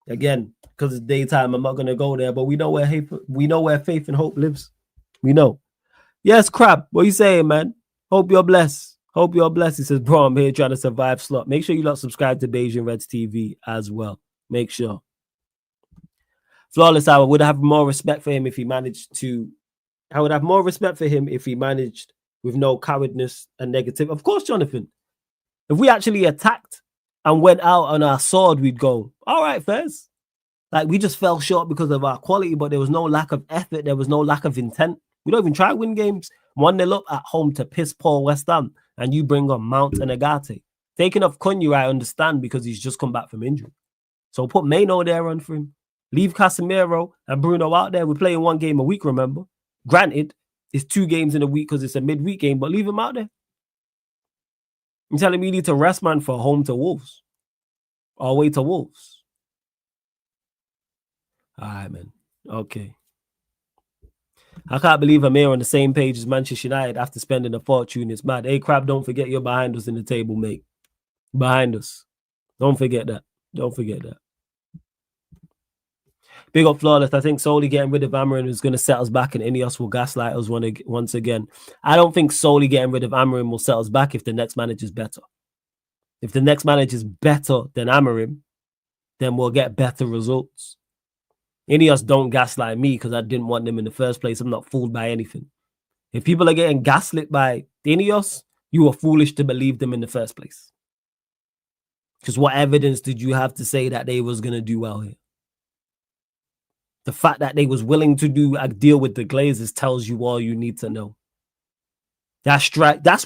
Again, because it's daytime, I'm not going to go there, but we know where faith and hope lives. We know. Yes, Crab, what you saying, man? Hope you're blessed. Hope you're blessed. He says, bro, I'm here trying to survive slot. Make sure you lot subscribe to Beijing Reds TV as well. Make sure. Flawless Hour, would have more respect for him if he managed to. I would have more respect for him if he managed with no cowardness and negative. Of course, Jonathan. If we actually attacked and went out on our sword, we'd go, all right, Fez. Like, we just fell short because of our quality, but there was no lack of effort. There was no lack of intent. We don't even try to win games. 1-0 up at home to piss poor West Ham, and you bring on Mount and Agate. Taking off Cunha, I understand, because he's just come back from injury. So put Maino there on for him. Leave Casemiro and Bruno out there. We're playing 1 game a week, remember? Granted, it's 2 games in a week because it's a midweek game, but leave him out there. I'm telling me you need to rest, man, for home to Wolves. Or away to Wolves. All right, man. Okay. I can't believe I'm here on the same page as Manchester United after spending a fortune. It's mad. Hey, Crab, don't forget you're behind us in the table, mate. Behind us. Don't forget that. Don't forget that. Big up Flawless. I think solely getting rid of Amorim is going to set us back and Ineos will gaslight us once again. I don't think solely getting rid of Amorim will set us back if the next manager is better. If the next manager is better than Amorim, then we'll get better results. Ineos don't gaslight me because I didn't want them in the first place. I'm not fooled by anything. If people are getting gaslit by Ineos, you were foolish to believe them in the first place. Because what evidence did you have to say that they was going to do well here? The fact that they was willing to do a deal with the Glazers tells you all you need to know. That's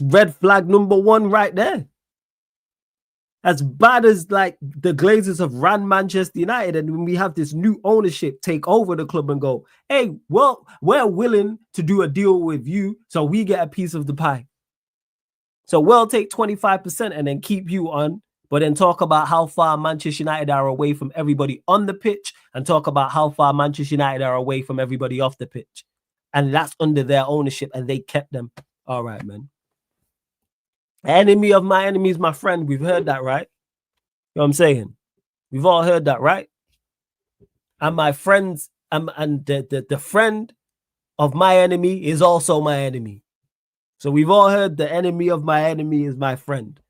red flag number 1 right there. As bad as like the Glazers have ran Manchester United, and when we have this new ownership take over the club and go, hey, well, we're willing to do a deal with you so we get a piece of the pie. So we'll take 25% and then keep you on, but then talk about how far Manchester United are away from everybody on the pitch and talk about how far Manchester United are away from everybody off the pitch. And that's under their ownership, and they kept them. All right, man. Enemy of my enemy is my friend. We've heard that, right? You know what I'm saying? We've all heard that, right? And my friends, and the friend of my enemy is also my enemy. So we've all heard the enemy of my enemy is my friend.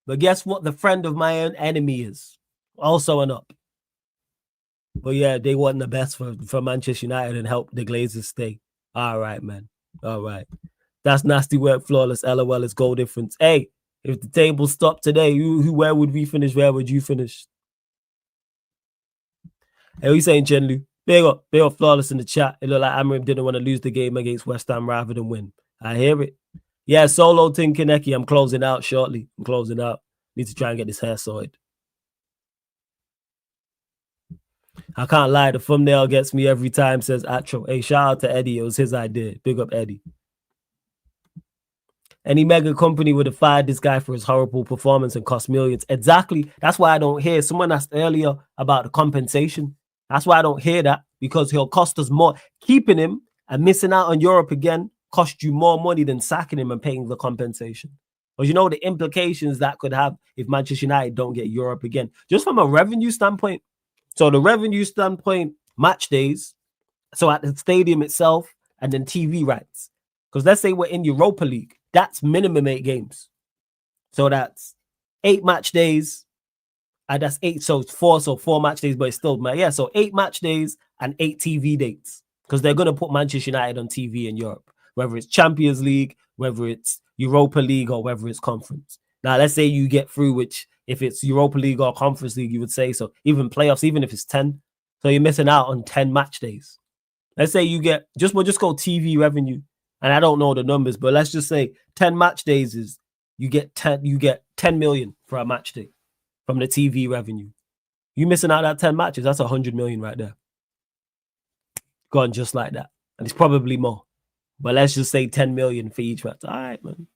But guess what? The friend of my own enemy is also an up. But yeah, they want the best for Manchester United and help the Glazers stay. All right, man. All right. That's nasty work, Flawless. LOL is goal difference. Hey, if the table stopped today, where would we finish? Where would you finish? Hey, what you saying, Chenlu? Big up Flawless in the chat. It looked like AMORIM didn't want to lose the game against West Ham rather than win. I hear it. Yeah, solo Tin Kaneki. I'm closing out shortly. I'm closing out. Need to try and get this hair sorted. I can't lie. The thumbnail gets me every time, says Atro. Hey, shout out to Eddie. It was his idea. Big up, Eddie. Any mega company would have fired this guy for his horrible performance and cost millions. Exactly. That's why I don't hear. Someone asked earlier about the compensation. That's why I don't hear that, because he'll cost us more. Keeping him and missing out on Europe again cost you more money than sacking him and paying the compensation. But you know the implications that could have if Manchester United don't get Europe again, just from a revenue standpoint. So the revenue standpoint, match days, so at the stadium itself, and then TV rights. Because let's say we're in Europa League, that's minimum 8 games. So that's 8 match days, and that's 8. So it's 4. So 4 match days, but it's still, yeah. So 8 match days and 8 TV dates, because they're going to put Manchester United on TV in Europe, whether it's Champions League, whether it's Europa League, or whether it's conference. Now, let's say you get through, which if it's Europa League or Conference League, you would say so. Even playoffs, even if it's 10. So you're missing out on 10 match days. Let's say you get, we'll just go TV revenue. And I don't know the numbers, but let's just say 10 match days is you get 10 million for a match day from the TV revenue. You missing out that 10 matches, that's 100 million right there. Gone just like that. And it's probably more. But let's just say 10 million for each match. All right, man.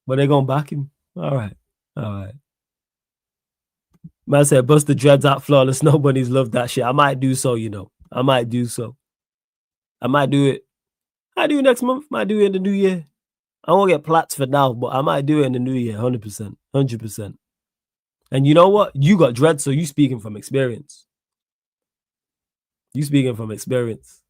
But they're going to back him. All right. Man said, bust the dreads out, Flawless. Nobody's loved that shit. I might do so, you know. I might do so. I might do it. I do it next month. Might do it in the new year. I won't get plats for now, but I might do it in the new year. 100%. 100%. And you know what? You got dreads, so you speaking from experience. You speaking from experience.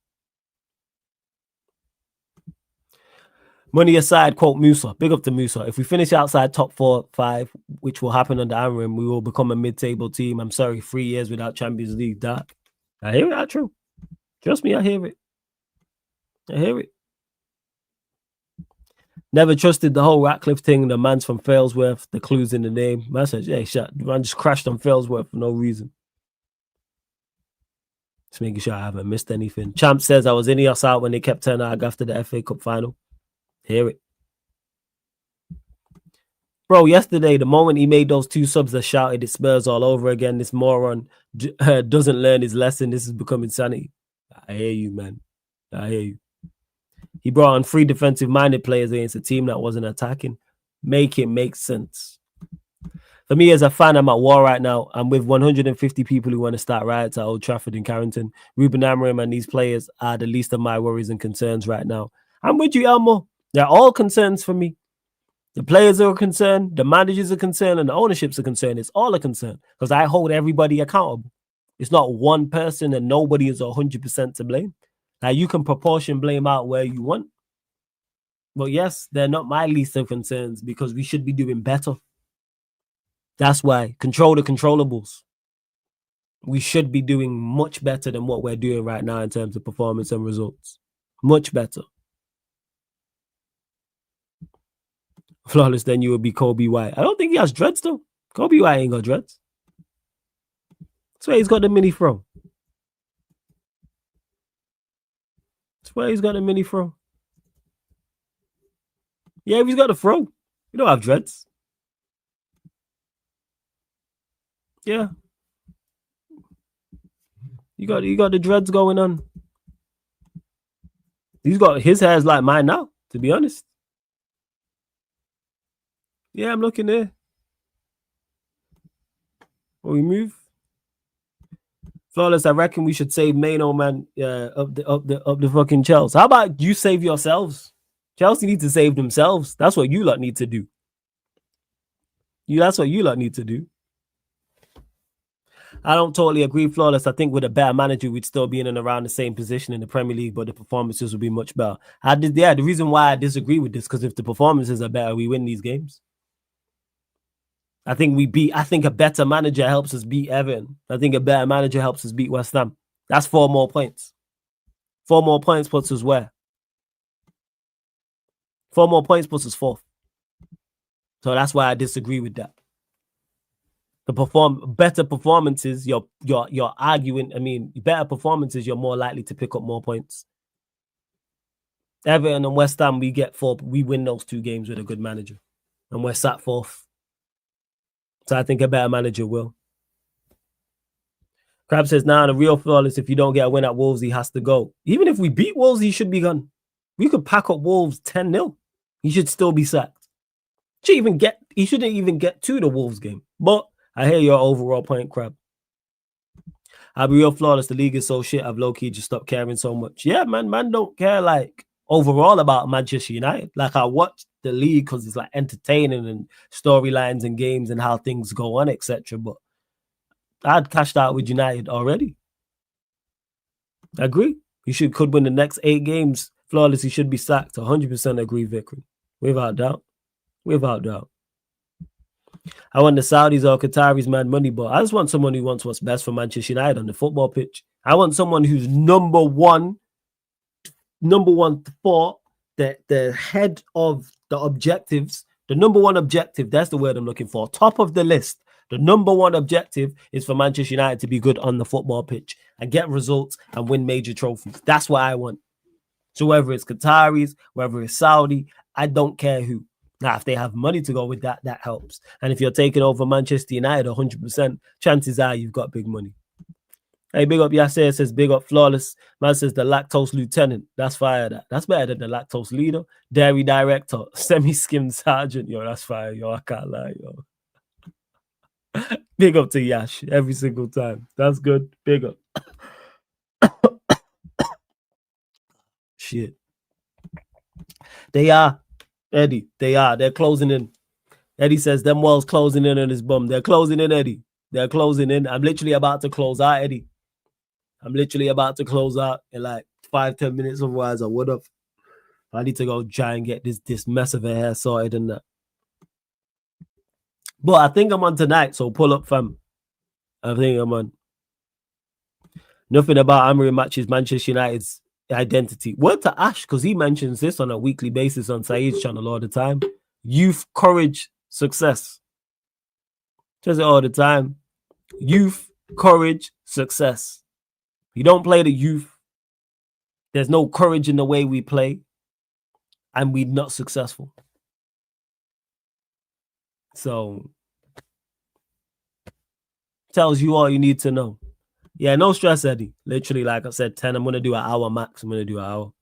Money aside, quote Musa. Big up to Musa. If we finish outside top 4, 5, which will happen under AMORIM, we will become a mid-table team. I'm sorry, 3 years without Champions League. Dark. I hear it. That's true. Trust me, I hear it. I hear it. Never trusted the whole Ratcliffe thing. The man's from Failsworth. The clues in the name. Man said, hey, man just crashed on Failsworth for no reason. Just making sure I haven't missed anything. Champ says, I was in the out when they kept Ten Hag after the FA Cup final. Hear it. Bro, yesterday, the moment he made those 2 subs that shouted it's Spurs all over again, this moron doesn't learn his lesson. This has become insanity. I hear you, man. I hear you. He brought on 3 defensive-minded players against a team that wasn't attacking. Make it make sense. For me, as a fan, I'm at war right now. I'm with 150 people who want to start riots at Old Trafford in Carrington. Ruben Amorim and these players are the least of my worries and concerns right now. I'm with you, Elmo. They're all concerns for me. The players are concerned, the managers are concerned, and the ownership's a concern. It's all a concern because I hold everybody accountable. It's not one person and nobody is 100% to blame. Now, you can proportion blame out where you want. But yes, they're not my least of concerns because we should be doing better. That's why. Control the controllables. We should be doing much better than what we're doing right now in terms of performance and results. Much better. Flawless, then you would be Kobe White. I don't think he has dreads, though. Kobe White ain't got dreads. That's where he's got the mini from. That's where he's got the mini from. Yeah, he's got the fro. You don't have dreads. Yeah. You got the dreads going on. His hair's like mine now, to be honest. Yeah, I'm looking there. Will we move? Flawless, I reckon we should save Mano, man, up the fucking Chelsea. How about you save yourselves? Chelsea need to save themselves. That's what you lot need to do. That's what you lot need to do. I don't totally agree, Flawless. I think with a better manager, we'd still be in and around the same position in the Premier League, but the performances would be much better. The reason why I disagree with this, because if the performances are better, we win these games. I think a better manager helps us beat Everton. I think a better manager helps us beat West Ham. That's 4 more points. 4 more points puts us where? 4 more points puts us 4th. So that's why I disagree with that. The better performances, you're arguing. I mean, better performances, you're more likely to pick up more points. Everton and West Ham, we win those 2 games with a good manager, and we're sat 4th. So I think a better manager will. Crab says, now the real flawless, if you don't get a win at Wolves, he has to go. Even if we beat Wolves, he should be gone. We could pack up Wolves 10-0. He should still be sacked. He shouldn't even get to the Wolves game. But I hear your overall point, Crab. I'll be real flawless. The league is so shit. I've low-key just stopped caring so much. Yeah, man don't care like overall about Manchester United. Like I watch the league because it's like entertaining and storylines and games and how things go on, etc. But I'd cashed out with United already. I agree. He could win the next 8 games. Flawless, he should be sacked. 100% agree, Vikram. Without doubt. Without doubt. I want the Saudis or Qataris mad money, but I just want someone who wants what's best for Manchester United on the football pitch. I want someone who's number one thought, the head of the objectives, the number one objective, that's the word I'm looking for, top of the list. The number one objective is for Manchester United to be good on the football pitch and get results and win major trophies. That's what I want. So whether it's Qataris, whether it's Saudi, I don't care who. Now, if they have money to go with that, that helps. And if you're taking over Manchester United 100%, chances are you've got big money. Hey, big up Yasser says, big up Flawless. Man says the lactose lieutenant. That's fire. That's better than the lactose leader. Dairy director. Semi-skimmed sergeant. Yo, that's fire. Yo, I can't lie, yo. Big up to Yash every single time. That's good. Big up. Shit. They are. Eddie, they are. They're closing in. Eddie says, them walls closing in on his bum. They're closing in, Eddie. They're closing in. I'm literally about to close out, Eddie. I'm literally about to close out in like 5-10 minutes. Otherwise, I would have. I need to go try and get this mess of a hair sorted and that. But I think I'm on tonight, so pull up, fam. I think I'm on. Nothing about AMORIM matches Manchester United's identity. Word to Ash, because he mentions this on a weekly basis on Saeed's channel all the time. Youth, courage, success. Says it all the time. Youth, courage, success. You don't play the youth. There's no courage in the way we play. And we're not successful. So, tells you all you need to know. Yeah, no stress, Eddie. Literally, like I said, 10. I'm going to do an hour max. I'm going to do an hour.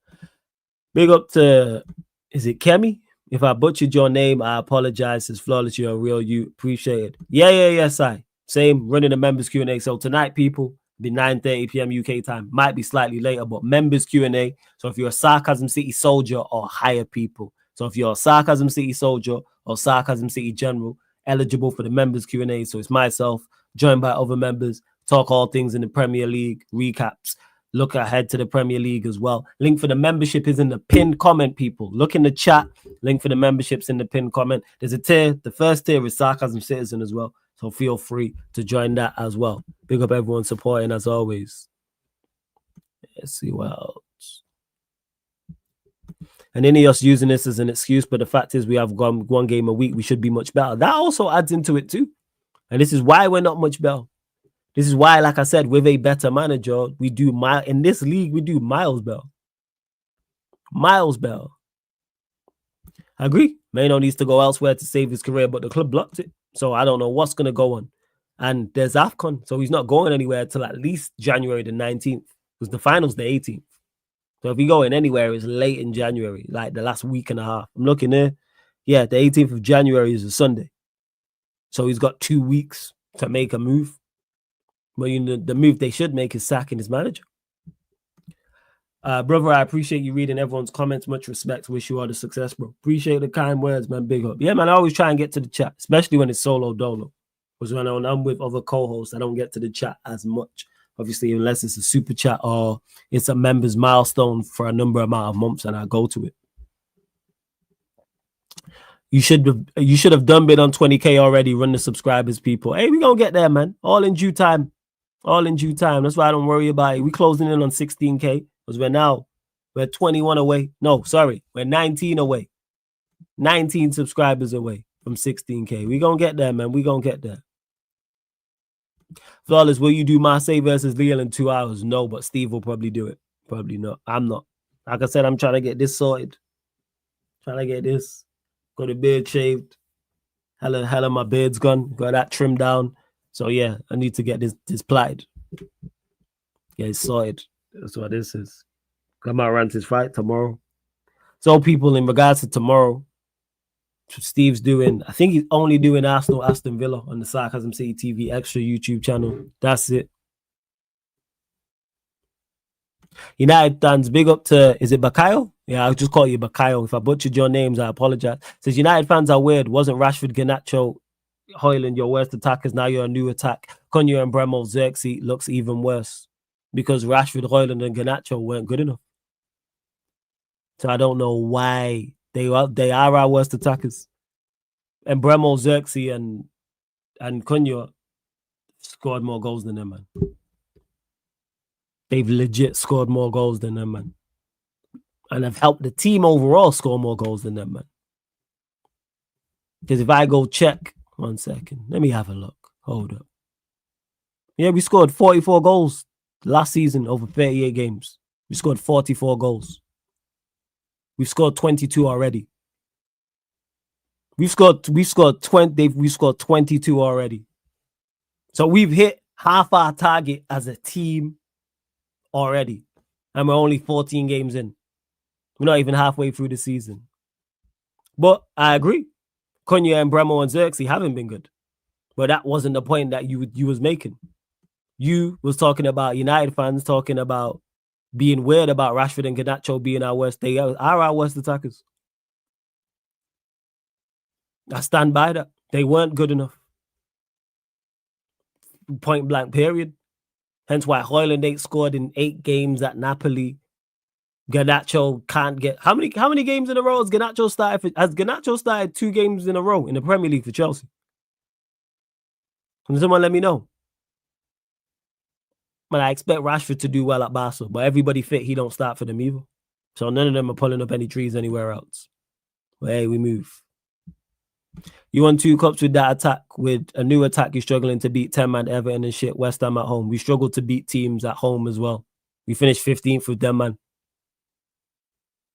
Big up to, is it Kemi? If I butchered your name, I apologize. It's Flawless. You're a real you. Appreciate it. Yes, I. Same, running the members Q&A. So tonight, people, be 9:30 p.m. UK time. Might be slightly later, but members Q&A. So if you're a Sarcasm City soldier or higher people. So if you're a Sarcasm City soldier or Sarcasm City general, eligible for the members Q&A. So it's myself, joined by other members, talk all things in the Premier League, recaps, look ahead to the Premier League as well. Link for the membership is in the pinned comment, people. Look in the chat. Link for the memberships in the pinned comment. There's a tier. The first tier is Sarcasm Citizen as well. So feel free to join that as well. Big up everyone supporting as always. Let's see what else. And any of us using this as an excuse, but the fact is we have gone one game a week. We should be much better. That also adds into it too. And this is why we're not much better. This is why, like I said, with a better manager, we do in this league, we do miles better. Miles better. I agree. Maino needs to go elsewhere to save his career, but the club blocked it. So I don't know what's going to go on. And there's AFCON, so he's not going anywhere until at least January the 19th, because the final's the 18th. So if he's going anywhere, it's late in January, like the last week and a half. I'm looking there. Yeah, the 18th of January is a Sunday. So he's got 2 weeks to make a move. But you know, the move they should make is sacking his manager. Brother, I appreciate you reading everyone's comments. Much respect. Wish you all the success, bro. Appreciate the kind words, man. Big up. Yeah, man, I always try and get to the chat, especially when it's solo dolo. Because when I'm with other co-hosts, I don't get to the chat as much. Obviously, unless it's a super chat or it's a member's milestone for a number amount of months, and I go to it. You should have done bid on 20K already. Run the subscribers, people. Hey, we gonna get there, man. All in due time. All in due time. That's why I don't worry about it. We closing in on 16K because we're 21 away. No, sorry, we're 19 away. 19 subscribers away from 16K. We gonna get there, man. We gonna get there. Flawless, will you do Marseille versus Lille in 2 hours? No, but Steve will probably do it. Probably not. I'm not. Like I said, I'm trying to get this sorted. Trying to get this. Got the beard shaved. Hella my beard's gone. Got that trimmed down. So yeah, I need to get this plaited. Yeah, it's sorted. That's what this is. Come out around his fight tomorrow. So people, in regards to tomorrow, Steve's doing, I think he's only doing Arsenal, Aston Villa on the Sarcasm City TV extra YouTube channel. That's it. United fans, big up to, is it Bakayo? Yeah, I'll just call you Bakayo. If I butchered your names, I apologize. Says United fans are weird. Wasn't Rashford, Garnacho, Højlund your worst attackers? Now you're a new attack. Cunha and Bremo, Xerxes looks even worse because Rashford, Højlund, and Garnacho weren't good enough. So I don't know why they are our worst attackers. And Bremo, Xerxes, and Cunha scored more goals than them, man. They've legit scored more goals than them, man. And have helped the team overall score more goals than them, man. Because if I go check, 1 second, let me have a look. Hold up. Yeah, we scored 44 goals last season over 38 games. We scored 44 goals. We've scored 22 already. We scored 22 already. So we've hit half our target as a team already. And we're only 14 games in. We're not even halfway through the season. But I agree. Cunha and Bremo and Xerxes haven't been good. But that wasn't the point that you was making. You was talking about United fans talking about being weird about Rashford and Garnacho being our worst. They are our worst attackers. I stand by that. They weren't good enough. Point blank period. Hence why Højlund ain't scored in 8 games at Napoli. Garnacho can't get... How many games in a row has Garnacho started? Has Garnacho started 2 games in a row in the Premier League for Chelsea? Can someone let me know? But I expect Rashford to do well at Barca, but everybody fit, he don't start for them either. So none of them are pulling up any trees anywhere else. But hey, we move. You won 2 cups with that attack. With a new attack, you're struggling to beat 10-man Everton and shit. West Ham at home. We struggled to beat teams at home as well. We finished 15th with them, man.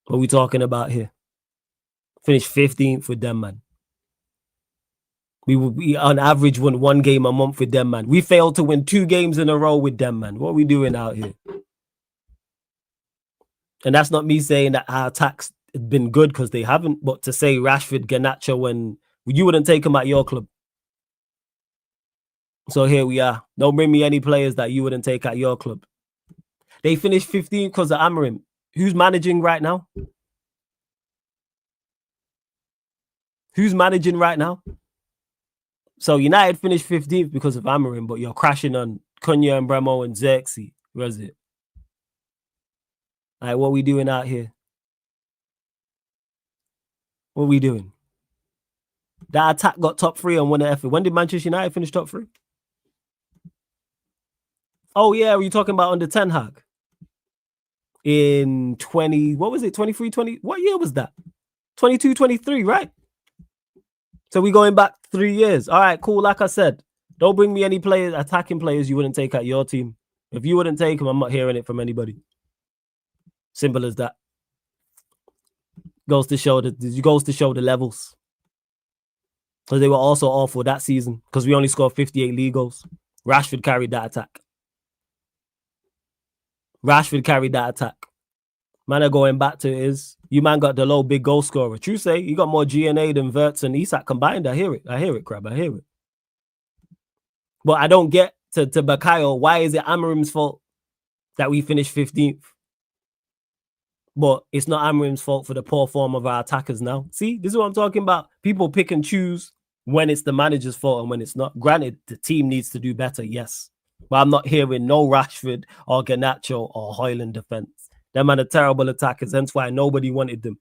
What are we talking about here? Finished 15th with them, man. We on average won 1 game a month with them, man. We failed to win 2 games in a row with them, man. What are we doing out here? And that's not me saying that our attacks have been good, because they haven't. But to say Rashford, Garnacho, when you wouldn't take them at your club. So here we are. Don't bring me any players that you wouldn't take at your club. They finished 15th because of AMORIM. Who's managing right now? Who's managing right now? So United finished 15th because of AMORIM, but you're crashing on Cunha and Bremo and Xerxes. Where's it? All right, what are we doing out here? What are we doing? That attack got top 3 on one effort. When did Manchester United finish top 3? Oh, yeah, were you talking about under Ten Hag? In 20, what was it? 23, 20? What year was that? 22, 23, right? So we going back 3 years. All right, cool. Like I said, don't bring me any players, attacking players you wouldn't take at your team. If you wouldn't take them, I'm not hearing it from anybody. Simple as that. Goes to show the levels. Because they were also awful that season, because we only scored 58 league goals. Rashford carried that attack. Man, are going back to is you man got the low big goal scorer. True say, you got more GNA than Wirtz and Isak combined. I hear it, Crab. I hear it. But I don't get to Bakayo. Why is it AMORIM's fault that we finished 15th? But it's not AMORIM's fault for the poor form of our attackers now. See, this is what I'm talking about. People pick and choose when it's the manager's fault and when it's not. Granted, the team needs to do better, yes. But I'm not hearing no Rashford or Garnacho or Højlund defense. Them man are terrible attackers. That's why nobody wanted them.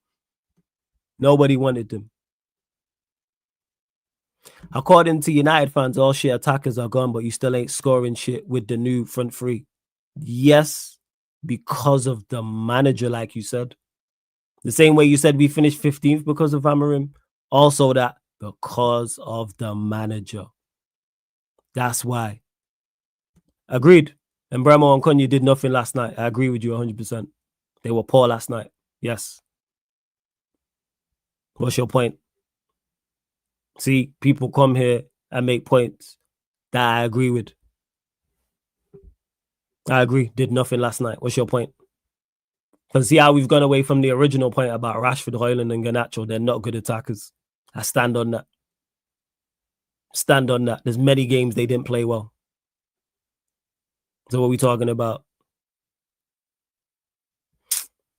According to United fans, all shit attackers are gone, but you still ain't scoring shit with the new front 3. Yes, because of the manager, like you said. The same way you said we finished 15th because of AMORIM. Also that because of the manager. That's why. Agreed. And Bremo and Kanye did nothing last night. I agree with you 100%. They were poor last night. Yes. What's your point? See, people come here and make points that I agree with. I agree. Did nothing last night. What's your point? Because see how we've gone away from the original point about Rashford, Højlund, and Garnacho. They're not good attackers. I stand on that. Stand on that. There's many games they didn't play well. So what are we talking about?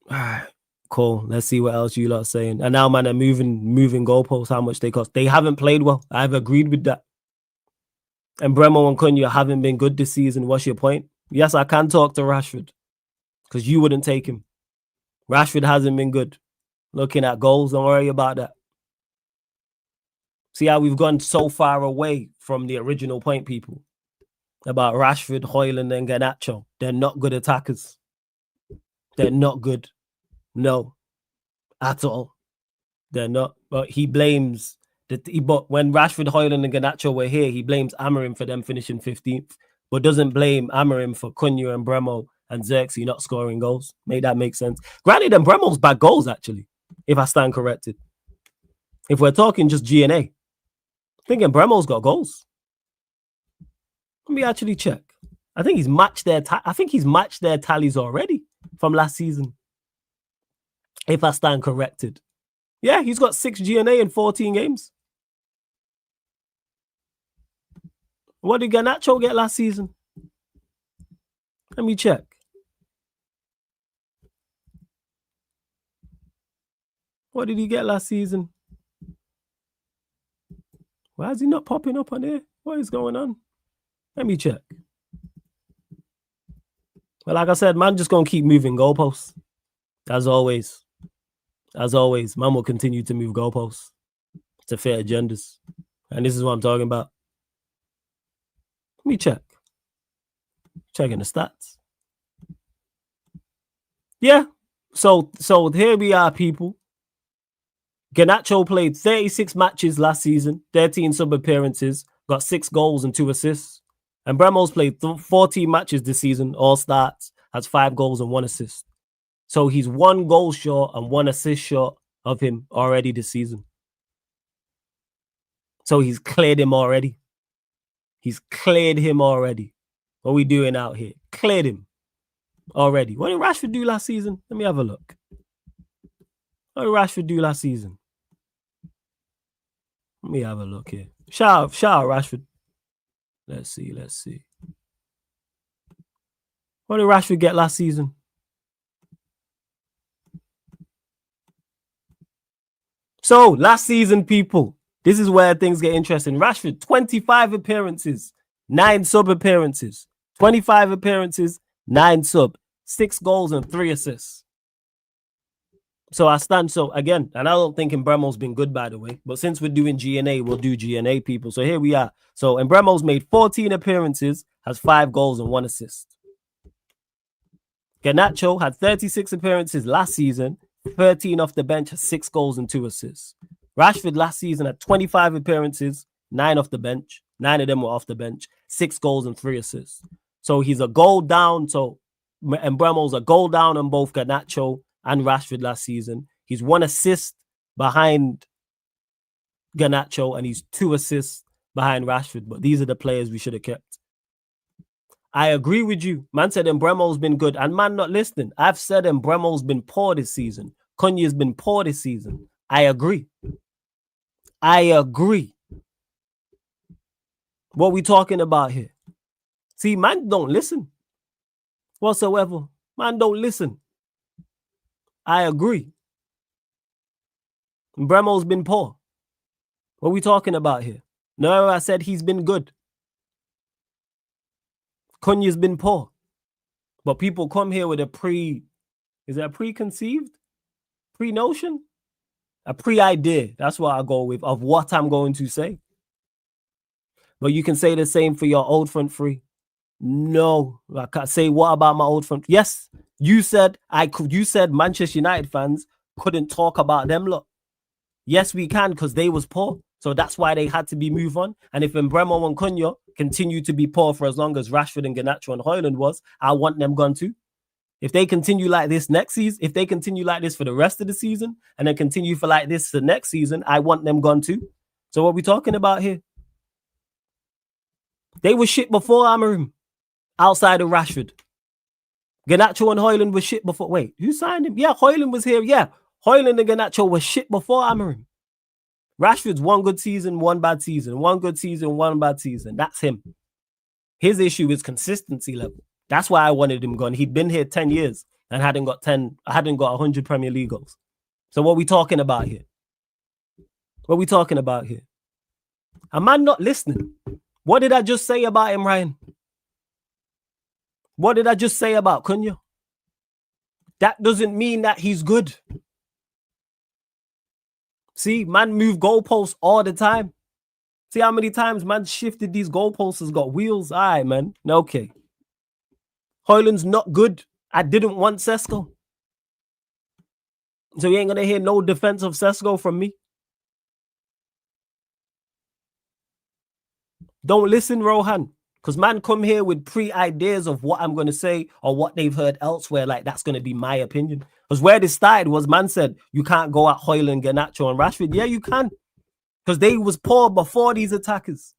All right. Cool. Let's see what else you lot are saying. And now, man, they're moving goalposts, how much they cost. They haven't played well. I've agreed with that. And Bremo and Cunha haven't been good this season. What's your point? Yes, I can talk to Rashford because you wouldn't take him. Rashford hasn't been good. Looking at goals, don't worry about that. See how we've gone so far away from the original point, people, about Rashford, Højlund, and Garnacho. They're not good attackers. They're not good. No, at all. They're not. But he blames... But when Rashford, Højlund, and Garnacho were here, he blames AMORIM for them finishing 15th, but doesn't blame AMORIM for Cunha and Bremo and Xerxes not scoring goals. Make that make sense. Granted, and Bremo's bad goals, actually, if I stand corrected. If we're talking just G&A, thinking Bremo's got goals. Let me actually check. I think he's matched their tallies already from last season. If I stand corrected. Yeah, he's got 6 G&A in 14 games. What did Garnacho get last season? Let me check. What did he get last season? Why is he not popping up on here? What is going on? Let me check. Well, like I said, man, just going to keep moving goalposts. As always. As always, man will continue to move goalposts to fit agendas. And this is what I'm talking about. Let me check. Checking the stats. Yeah. So here we are, people. Garnacho played 36 matches last season, 13 sub-appearances, got 6 goals and 2 assists. And Bremo's played 14 matches this season, all starts, has 5 goals and 1 assist. So he's 1 goal short and 1 assist short of him already this season. So he's cleared him already. He's cleared him already. What are we doing out here? Cleared him already. What did Rashford do last season? Let me have a look. What did Rashford do last season? Let me have a look here. Shout out Rashford. Let's see. What did Rashford get last season? So, last season, people, this is where things get interesting. Rashford, 25 appearances, 9 sub-appearances. 25 appearances, 9 sub, 6 goals and 3 assists. So, I stand, so again, and I don't think Mbremo's been good, by the way, but since we're doing G&A, we'll do G&A, people. So, here we are. So, Mbremo's made 14 appearances, has 5 goals and 1 assist. Garnacho had 36 appearances last season, 13 off the bench, has 6 goals and 2 assists. Rashford last season had 25 appearances, 9 off the bench. 9 of them were off the bench, 6 goals and 3 assists. So he's a goal down. So Mbremo's a goal down on both Garnacho and Rashford last season. He's 1 assist behind Garnacho and he's 2 assists behind Rashford. But these are the players we should have kept. I agree with you. Man said Mbremo's been good. And man not listening. I've said Mbremo's been poor this season. Cunha's been poor this season. I agree. What we talking about here? See, man don't listen. Whatsoever. Man don't listen. I agree. Mbremo's been poor. What we talking about here? No, I said he's been good. Cunha's been poor. But people come here with is it a preconceived? Pre-notion? A pre-idea. That's what I go with, of what I'm going to say. But you can say the same for your old front three. No, I can't say what about my old front. Yes, you said Manchester United fans couldn't talk about them lot. Yes, we can, because they was poor. So that's why they had to be moved on. And if Mbeumo and Cunha continue to be poor for as long as Rashford and Garnacho and Højlund was, I want them gone too. If they continue like this next season, if they continue like this for the rest of the season, and then continue for like this the next season, I want them gone too. So what are we talking about here? They were shit before AMORIM, outside of Rashford. Garnacho and Højlund were shit before. Wait, who signed him? Yeah, Højlund was here. Yeah, Højlund and Garnacho were shit before AMORIM. Rashford's one good season, one bad season. One good season, one bad season. That's him. His issue is consistency level. That's why I wanted him gone. He'd been here 10 years and hadn't got 100 Premier League goals. So what are we talking about here? What are we talking about here? A man not listening. What did I just say about him, Ryan? What did I just say about Cunha? That doesn't mean that he's good. See, man move goalposts all the time. See how many times man shifted these goalposts, has got wheels? All right, man. Okay. Højlund's not good. I didn't want Sesko. So you ain't going to hear no defense of Sesko from me. Don't listen, Rohan. Because man come here with pre-ideas of what I'm going to say or what they've heard elsewhere. Like, that's going to be my opinion. Because where this started was man said, you can't go at Højlund, Garnacho, and Rashford. Yeah, you can. Because they was poor before these attackers.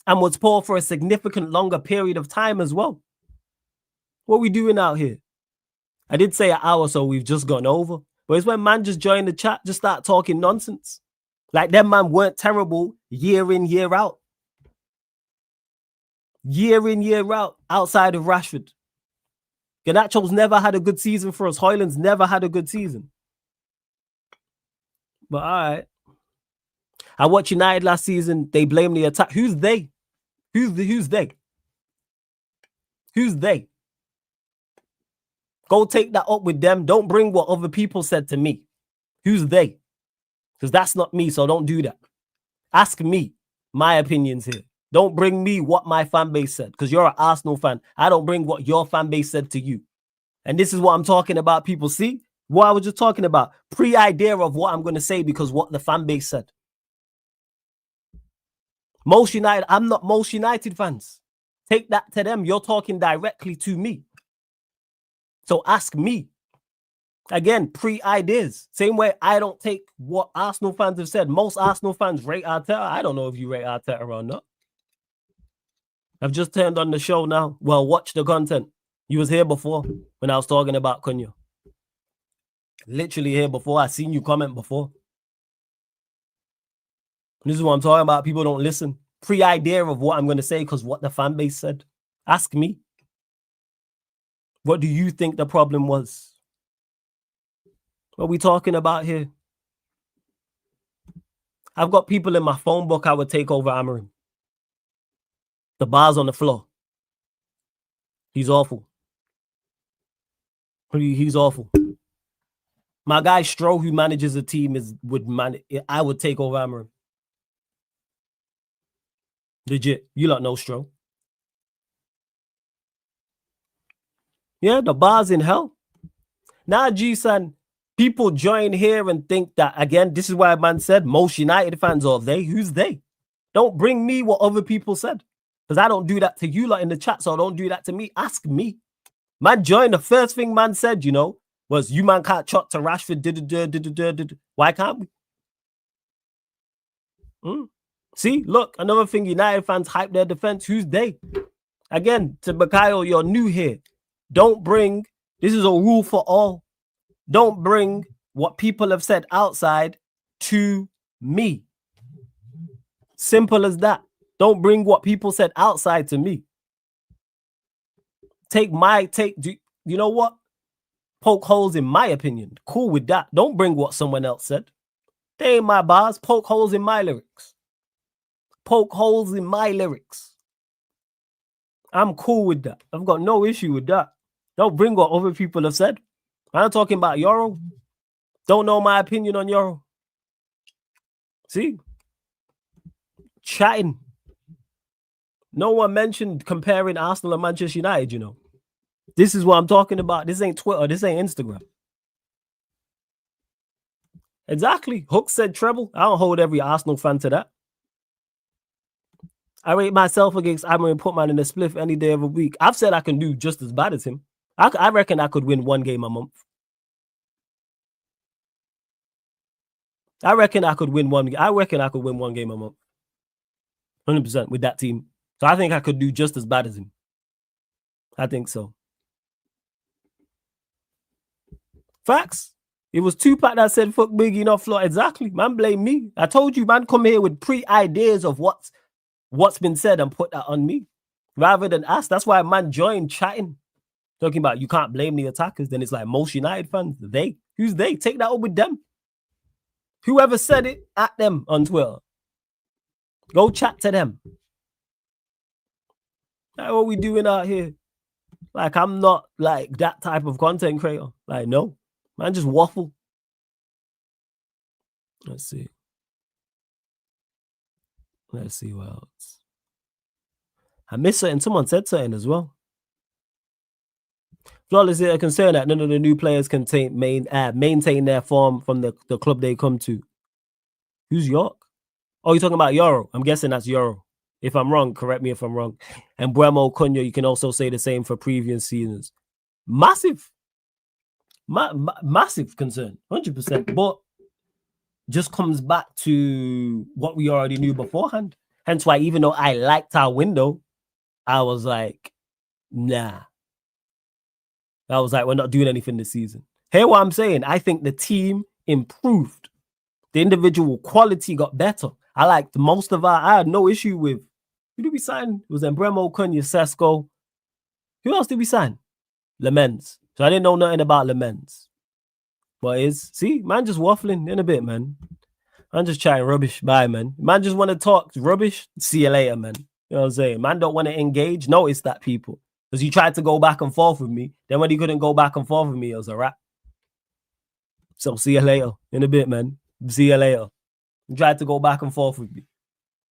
And was poor for a significant longer period of time as well. What are we doing out here? I did say an hour, so we've just gone over. But it's when man just joined the chat, just start talking nonsense. Like them man weren't terrible year in, year out. Year in, year out, outside of Rashford. Garnacho's never had a good season for us. Højlund's never had a good season. But all right. I watched United last season. They blame the attack. Who's they? Who's they? Who's they? Go take that up with them. Don't bring what other people said to me. Who's they? Because that's not me, so don't do that. Ask me my opinions here. Don't bring me what my fan base said, because you're an Arsenal fan. I don't bring what your fan base said to you. And this is what I'm talking about, people. See? What I was just talking about. Pre-idea of what I'm going to say because what the fan base said. Most United, I'm not most United fans. Take that to them. You're talking directly to me. So ask me. Again, pre-ideas. Same way I don't take what Arsenal fans have said. Most Arsenal fans rate Arteta. I don't know if you rate Arteta or not. I've just turned on the show now. Well, watch the content. You was here before when I was talking about Cunha. Literally here before. I seen you comment before. This is what I'm talking about. People don't listen. Pre-idea of what I'm going to say because what the fan base said. Ask me. What do you think the problem was? What are we talking about here? I've got people in my phone book I would take over AMORIM. The bar's on the floor. He's awful. He's awful. My guy Stroh, who manages a team, I would take over AMORIM. Legit. You lot know Stroh. Yeah, the bar's in hell. Now, G-San, people join here and think that, again, this is why man said most United fans are they. Who's they? Don't bring me what other people said. Because I don't do that to you lot in the chat, so don't do that to me. Ask me. Man joined, the first thing man said, was you man can't chat to Rashford. Why can't we? See, look, another thing, United fans hype their defense. Who's they? Again, to Bakayo, you're new here. Don't bring, this is a rule for all. Don't bring what people have said outside to me. Simple as that. Don't bring what people said outside to me. You know what? Poke holes in my opinion. Cool with that. Don't bring what someone else said. They ain't my bars. Poke holes in my lyrics. Poke holes in my lyrics. I'm cool with that. I've got no issue with that. Don't bring what other people have said. I'm talking about Euro. Don't know my opinion on Euro. See? Chatting. No one mentioned comparing Arsenal and Manchester United, This is what I'm talking about. This ain't Twitter. This ain't Instagram. Exactly. Hook said treble. I don't hold every Arsenal fan to that. I rate myself against Amorim Putman in a spliff any day of the week. I've said I can do just as bad as him. I reckon I could win one game a month. I reckon I could win one game a month. 100% with that team. So I think I could do just as bad as him. I think so. Facts. It was Tupac that said, fuck Biggie, not Floyd. Exactly. Man, blame me. I told you, man, come here with pre-ideas of what's been said and put that on me rather than us. That's why man joined chatting. Talking about you can't blame the attackers. Then it's like most United fans. They. Who's they? Take that up with them. Whoever said it, at them on Twitter. Go chat to them. Like what we doing out here? Like I'm not like that type of content creator. Like no. Man, just waffle. Let's see. Let's see what else. I missed something. Someone said something as well. Flawless is a concern that none of the new players can maintain their form from the club they come to. Who's York? Oh, you're talking about Euro. I'm guessing that's Euro. If I'm wrong, correct me if I'm wrong. And Bremo Cunha, you can also say the same for previous seasons. Massive. Massive concern. 100%. But just comes back to what we already knew beforehand. Hence why even though I liked our window, I was like, nah. I was like, we're not doing anything this season. Hear what I'm saying? I think the team improved. The individual quality got better. I liked I had no issue with. Who did we sign? It was Embremo, Cunha, Sesko. Who else did we sign? Lemens. So I didn't know nothing about Lemens. But man just waffling in a bit, man. I'm just chatting rubbish. Bye, man. Man just want to talk rubbish. See you later, man. You know what I'm saying? Man don't want to engage. Notice that, people. Because he tried to go back and forth with me. Then when he couldn't go back and forth with me, it was a wrap. So see you later. In a bit, man. See you later. He tried to go back and forth with me.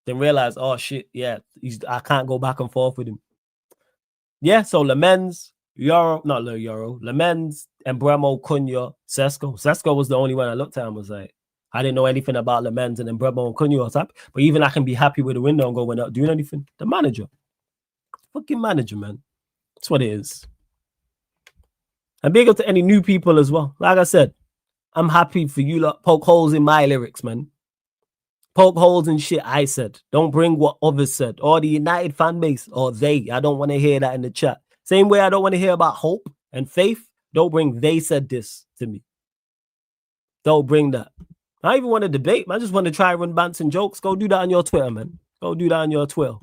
Then realized, oh shit, yeah, I can't go back and forth with him. Yeah, so Lemens, Lemens, Embremo, Cunha, Sesko. Sesko was the only one I looked at and was like, I didn't know anything about Lemens and Embremo and Cunha. But even I can be happy with the window and go, we're not doing anything. The manager. Fucking manager, man. That's what it is. And big up to any new people as well. Like I said, I'm happy for you lot poke holes in my lyrics, man. Poke holes in shit I said. Don't bring what others said. Or the United fan base. Or they. I don't want to hear that in the chat. Same way I don't want to hear about hope and faith. Don't bring they said this to me. Don't bring that. I don't even want to debate. I just want to try run bants and jokes. Go do that on your Twitter, man. Go do that on your Twitter.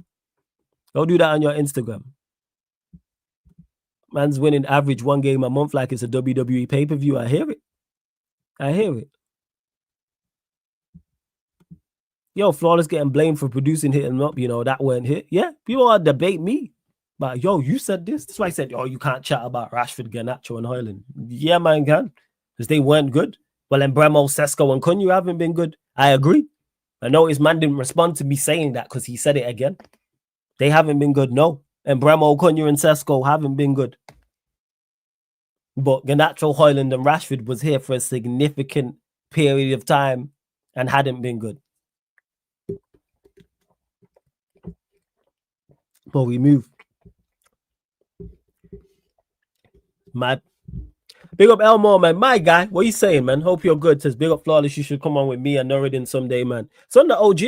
Go do that on your Instagram. Man's winning average one game a month like it's a WWE pay-per-view. I hear it. I hear it. Yo, Flawless getting blamed for producing Hit 'em Up. You know, that weren't hit. Yeah, people are debate me. But, yo, you said this. That's why I said, you can't chat about Rashford, Garnacho, and Hoyland. Yeah, man, can. Because they weren't good. Well, Embremo, Sesko, and Cunha haven't been good. I agree. I noticed man didn't respond to me saying that because he said it again. They haven't been good, no. Embremo, Cunha, and Sesko haven't been good. But Garnacho, Hoyland, and Rashford was here for a significant period of time and hadn't been good. But we moved. Mad. Big up Elmore, man. My guy, what you saying, man? Hope you're good. Says big up Flawless. You should come on with me and Nuruddin someday, man. So I'm the OG.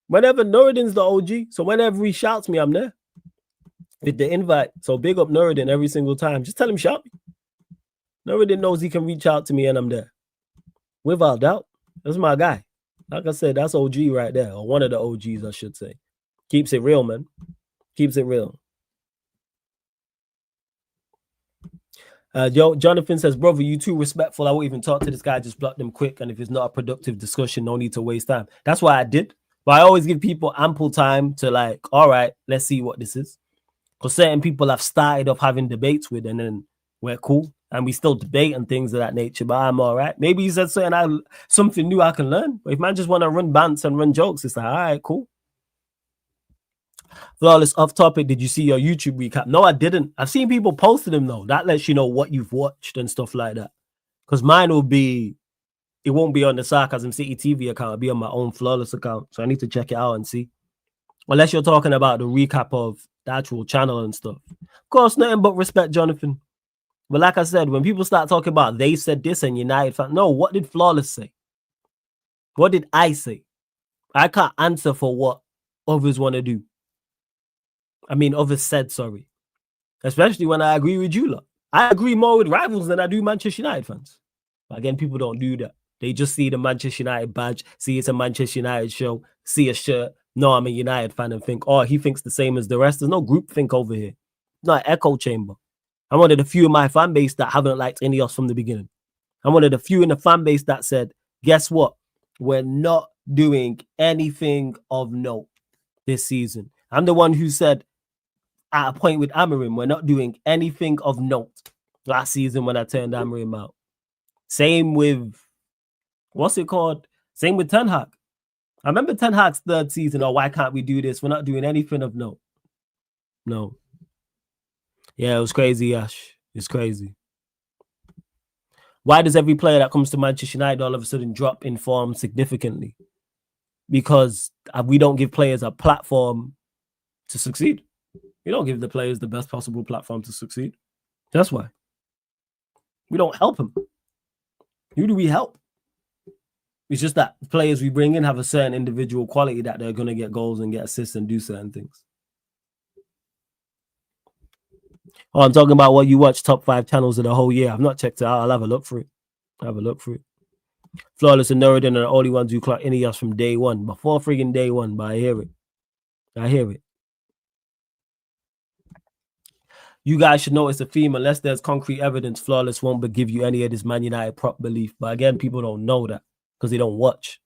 Whenever Nuruddin's the OG, so whenever he shouts me, I'm there with the invite. So big up Nuruddin every single time. Just tell him shout me. Nuruddin knows he can reach out to me and I'm there. Without doubt. That's my guy. Like I said, that's OG right there. Or one of the OGs, I should say. Keeps it real, man. Keeps it real. Jonathan says, brother, you too respectful. I won't even talk to this guy. Just block them quick. And if it's not a productive discussion, no need to waste time. That's why I did. But I always give people ample time to like, all right, let's see what this is. Because certain people I've started off having debates with and then we're cool. And we still debate and things of that nature. But I'm all right. Maybe he said something new I can learn. But if man just want to run bants and run jokes, it's like, all right, cool. Flawless, off topic, did you see your YouTube recap? No, I didn't. I've seen people posting them though. That lets you know what you've watched and stuff like that. Because mine will be it won't be on the Sarcasm City TV account. It'll be on my own Flawless account. So I need to check it out and see. Unless you're talking about the recap of the actual channel and stuff. Of course, nothing but respect, Jonathan. But like I said, when people start talking about they said this and United fans, no, what did Flawless say? What did I say? I can't answer for what others want to do. I mean, others said, sorry. Especially when I agree with you lot. I agree more with rivals than I do Manchester United fans. But again, people don't do that. They just see the Manchester United badge, see it's a Manchester United show, see a shirt. No, I'm a United fan and think, oh, he thinks the same as the rest. There's no group think over here. It's not an echo chamber. I'm one of the few in my fan base that haven't liked Ineos from the beginning. I'm one of the few in the fan base that said, guess what? We're not doing anything of note this season. I'm the one who said at a point with AMORIM, we're not doing anything of note last season when I turned AMORIM out. Same with, what's it called? Same with Ten Hag. I remember Ten Hag's third season, oh, why can't we do this? We're not doing anything of note. No. Yeah, it was crazy, Ash. It's crazy. Why does every player that comes to Manchester United all of a sudden drop in form significantly? Because we don't give players a platform to succeed. We don't give the players the best possible platform to succeed. That's why. We don't help them. Who do we help? It's just that players we bring in have a certain individual quality that they're going to get goals and get assists and do certain things. Oh, I'm talking about what you watch top 5 channels of the whole year. I've not checked it out. I'll have a look for it. Flawless and Norridon are the only ones who clock Ineos from day one. Before friggin' day one, but I hear it. You guys should know it's a theme. Unless there's concrete evidence, Flawless won't give you any of this Man United prop belief. But again, people don't know that because they don't watch.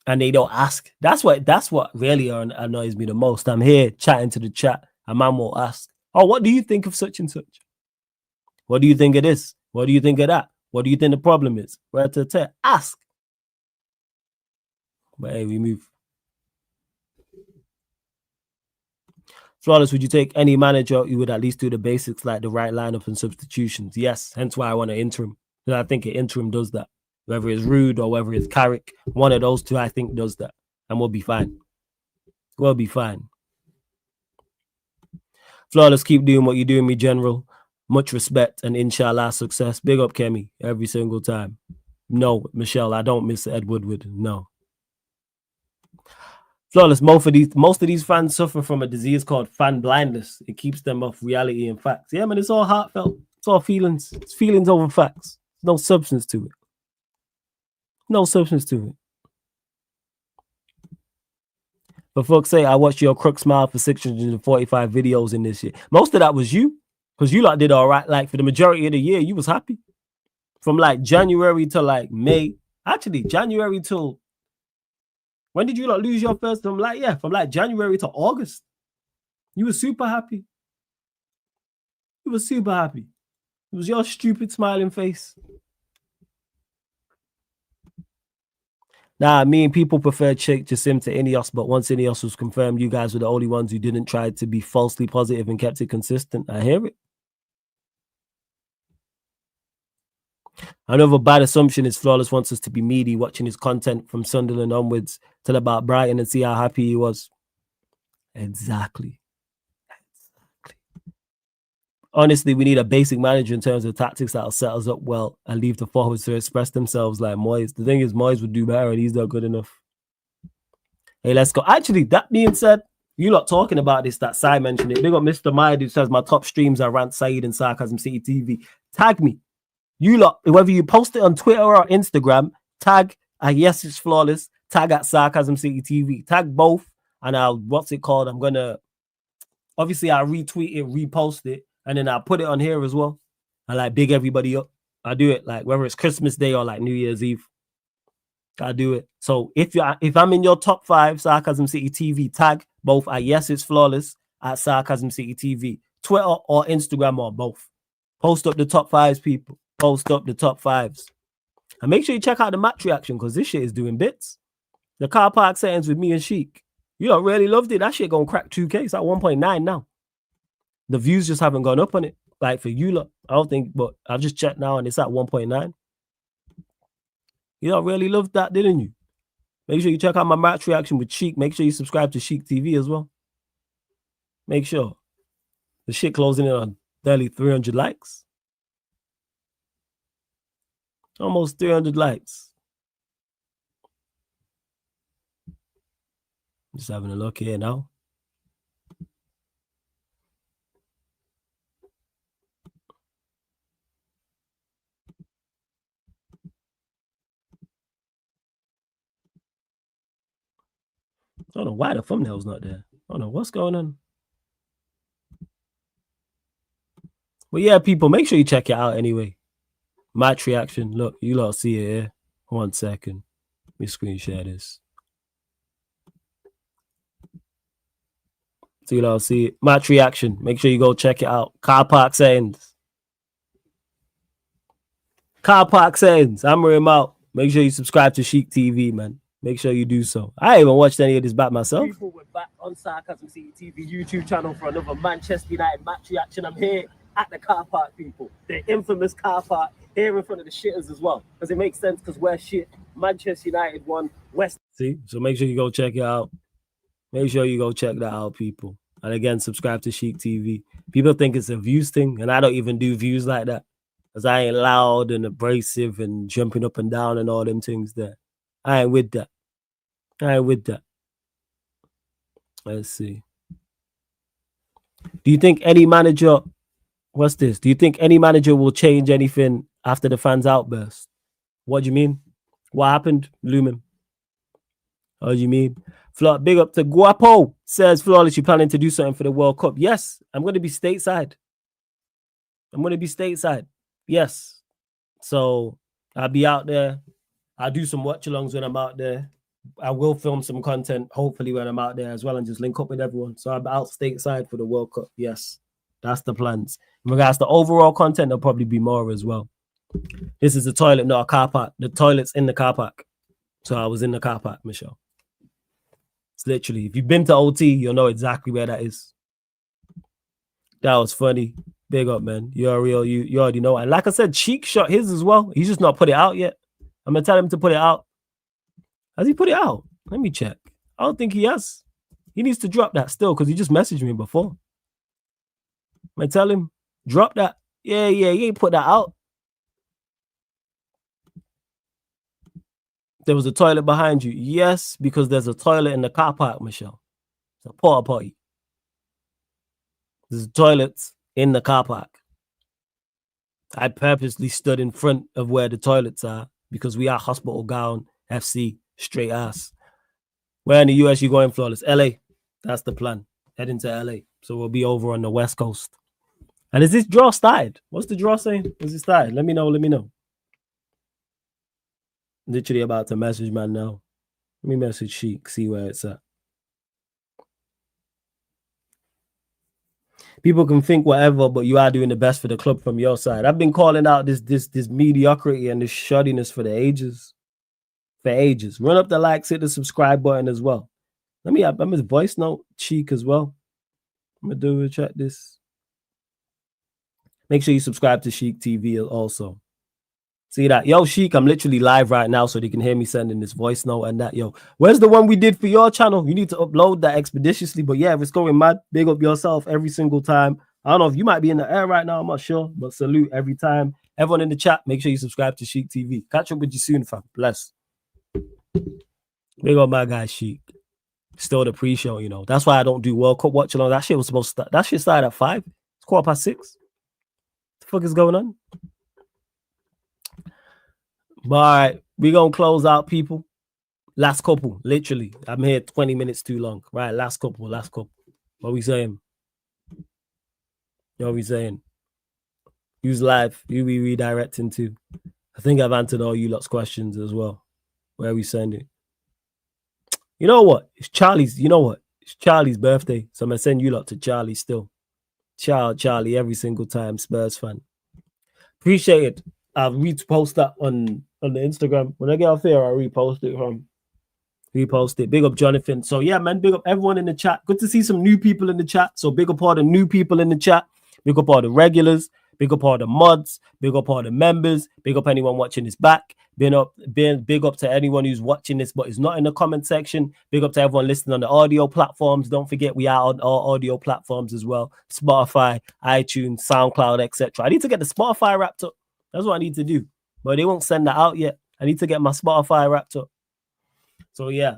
And they don't ask. That's what really annoys me the most. I'm here chatting to the chat. A man will ask, oh, what do you think of such and such? What do you think of this? What do you think of that? What do you think the problem is? Where to ask. But hey, we move. Flawless, would you take any manager who would at least do the basics like the right lineup and substitutions? Yes, hence why I want an interim. Because I think an interim does that. Whether it's Rude or whether it's Carrick, one of those two I think does that. And we'll be fine. Flawless, keep doing what you're doing, me general. Much respect and inshallah success. Big up Kemi every single time. No, Michelle, I don't miss Ed Woodward. No. Flawless, most of these fans suffer from a disease called fan blindness. It keeps them off reality and facts. Yeah, man, it's all heartfelt. It's all feelings. It's feelings over facts. No substance to it. For fuck's sake, I watched your crook smile for 645 videos in this year. Most of that was you. Because you lot did all right. Like for the majority of the year, you was happy. From like January to like May. Actually, January till... When did you lot lose your first? From like January to August. You were super happy. It was your stupid smiling face. Nah, me and people preferred Sheikh Jassim to Ineos, but once Ineos was confirmed, you guys were the only ones who didn't try to be falsely positive and kept it consistent. I hear it. Another bad assumption is Flawless wants us to be meaty, watching his content from Sunderland onwards till about Brighton and see how happy he was. Exactly. Honestly, we need a basic manager in terms of tactics that'll set us up well and leave the forwards to express themselves like Moyes. The thing is, Moyes would do better and he's not good enough. Hey, let's go. Actually, that being said, you lot talking about this, that Sai mentioned it. Big up Mr. Myed who says my top streams are Rant Saeed and Sarcasm City TV. Tag me. You lot, whether you post it on Twitter or Instagram, tag at Yes It's Flawless, tag at Sarcasm City TV. Tag both and I'll, I'm going to, obviously I'll retweet it, repost it, and then I'll put it on here as well. I like big everybody up. I do it like whether it's Christmas Day or like New Year's Eve. I do it. So if I'm in your top 5 Sarcasm City TV, tag both at Yes It's Flawless at Sarcasm City TV, Twitter or Instagram or both. Post up the top 5s, people. Post up the top 5s. And make sure you check out the match reaction because this shit is doing bits. The car park settings with me and Sheik. You lot really loved it. That shit gonna crack 2K. It's at 1.9 now. The views just haven't gone up on it. Like for you lot, I don't think, but I've just checked now and it's at 1.9. You don't really love that, didn't you? Make sure you check out my match reaction with Sheik. Make sure you subscribe to Sheik TV as well. Make sure. The shit closing in on barely 300 likes. Almost 300 likes. Just having a look here now. I don't know why the thumbnail's not there. I don't know what's going on. But yeah, people, make sure you check it out anyway. Match reaction. Look, you lot see it here. 1 second. Let me screen share this. So you lot see it. Match reaction. Make sure you go check it out. Car park settings. Car park settings. AMORIM out. Make sure you subscribe to Sheik TV, man. Make sure you do so. I haven't watched any of this back myself. People, we're back on Sarcasm City TV YouTube channel for another Manchester United match reaction. I'm here at the car park, people. The infamous car park here in front of the shitters as well. Because it makes sense because we're shit. Manchester United won West. See? So make sure you go check it out. Make sure you go check that out, people. And again, subscribe to Sheik TV. People think it's a views thing, and I don't even do views like that. Because I ain't loud and abrasive and jumping up and down and all them things there. I ain't with that. I ain't with that. Let's see. Do you think any manager... What's this? Do you think any manager will change anything after the fans' outburst? What do you mean? What happened, Lumen? What do you mean? Big up to Guapo. Says, Flawless, you planning to do something for the World Cup? Yes, I'm going to be stateside. I'm going to be stateside. Yes. So I'll be out there. I'll do some watch-alongs when I'm out there. I will film some content, hopefully, when I'm out there as well and just link up with everyone. So I'm out stateside for the World Cup. Yes, that's the plans. In regards to overall content, there'll probably be more as well. This is the toilet, not a car park. The toilet's in the car park. So I was in the car park, Michelle. It's literally, if you've been to OT, you'll know exactly where that is. That was funny. Big up, man. You're real. You already know. And like I said, Sheik shot his as well. He's just not put it out yet. I'm going to tell him to put it out. Has he put it out? Let me check. I don't think he has. He needs to drop that still because he just messaged me before. I'm going to tell him, drop that. Yeah, he ain't put that out. There was a toilet behind you. Yes, because there's a toilet in the car park, Michelle. It's a porta potty. There's toilets in the car park. I purposely stood in front of where the toilets are because we are Hospital Gown FC, straight ass. Where in the US you going, Flawless? LA. That's the plan. Heading to LA. So we'll be over on the West Coast. And is this draw started? What's the draw saying? Is it started? Let me know. Let me know. Literally about to message man now. Let me message Sheik, see where it's at. People can think whatever, but you are doing the best for the club from your side. I've been calling out this mediocrity and this shoddiness for the ages. For ages. Run up the likes, hit the subscribe button as well. Let me have his voice note, Cheek as well. I'm gonna check this. Make sure you subscribe to Sheik TV also. See that? Yo, Sheik, I'm literally live right now so they can hear me sending this voice note and that. Yo, where's the one we did for your channel? You need to upload that expeditiously. But yeah, if it's going mad, big up yourself every single time. I don't know if you might be in the air right now. I'm not sure. But salute every time. Everyone in the chat, make sure you subscribe to Sheik TV. Catch up with you soon, fam. Bless. Big up my guy, Sheik. Still the pre-show, you know. That's why I don't do World Cup watch along. That shit was supposed to start. That shit started at 5. It's 6:15. What the fuck is going on? But all right, we're going to close out, people. Last couple, literally. I'm here 20 minutes too long. Right, last couple. What we saying? What we saying? Who's live? Who we redirecting to? I think I've answered all you lot's questions as well. Where are we sending? You know what? It's Charlie's. You know what? It's Charlie's birthday. So I'm going to send you lot to Charlie still. Charlie, every single time. Spurs fan. Appreciate it. I'll repost that on the Instagram. When I get off here, I'll repost it. Big up Jonathan. So yeah, man, big up everyone in the chat. Good to see some new people in the chat. So big up all the new people in the chat. Big up all the regulars. Big up all the mods. Big up all the members. Big up anyone watching this back. Big up to anyone who's watching this but is not in the comment section. Big up to everyone listening on the audio platforms. Don't forget we are on all audio platforms as well. Spotify, iTunes, SoundCloud, etc. I need to get the Spotify wrapped up. That's what I need to do. But they won't send that out yet. I need to get my Spotify wrapped up. So yeah.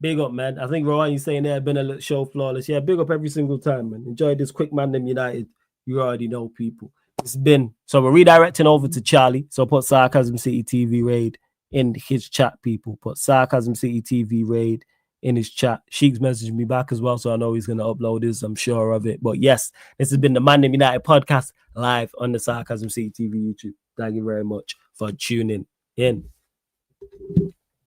Big up, man. I think Rowan, you saying there been a little show flawless. Yeah, big up every single time, man. Enjoy this quick ManDem United. You already know, people. It's been so we're redirecting over to Charlie. So put Sarcasm City TV Raid in his chat, people. Put Sarcasm City TV Raid in his chat. Sheik's messaged me back as well, so I know he's gonna upload this. I'm sure of it. But yes, this has been the ManDem United podcast live on the Sarcasm City TV YouTube. Thank you very much for tuning in.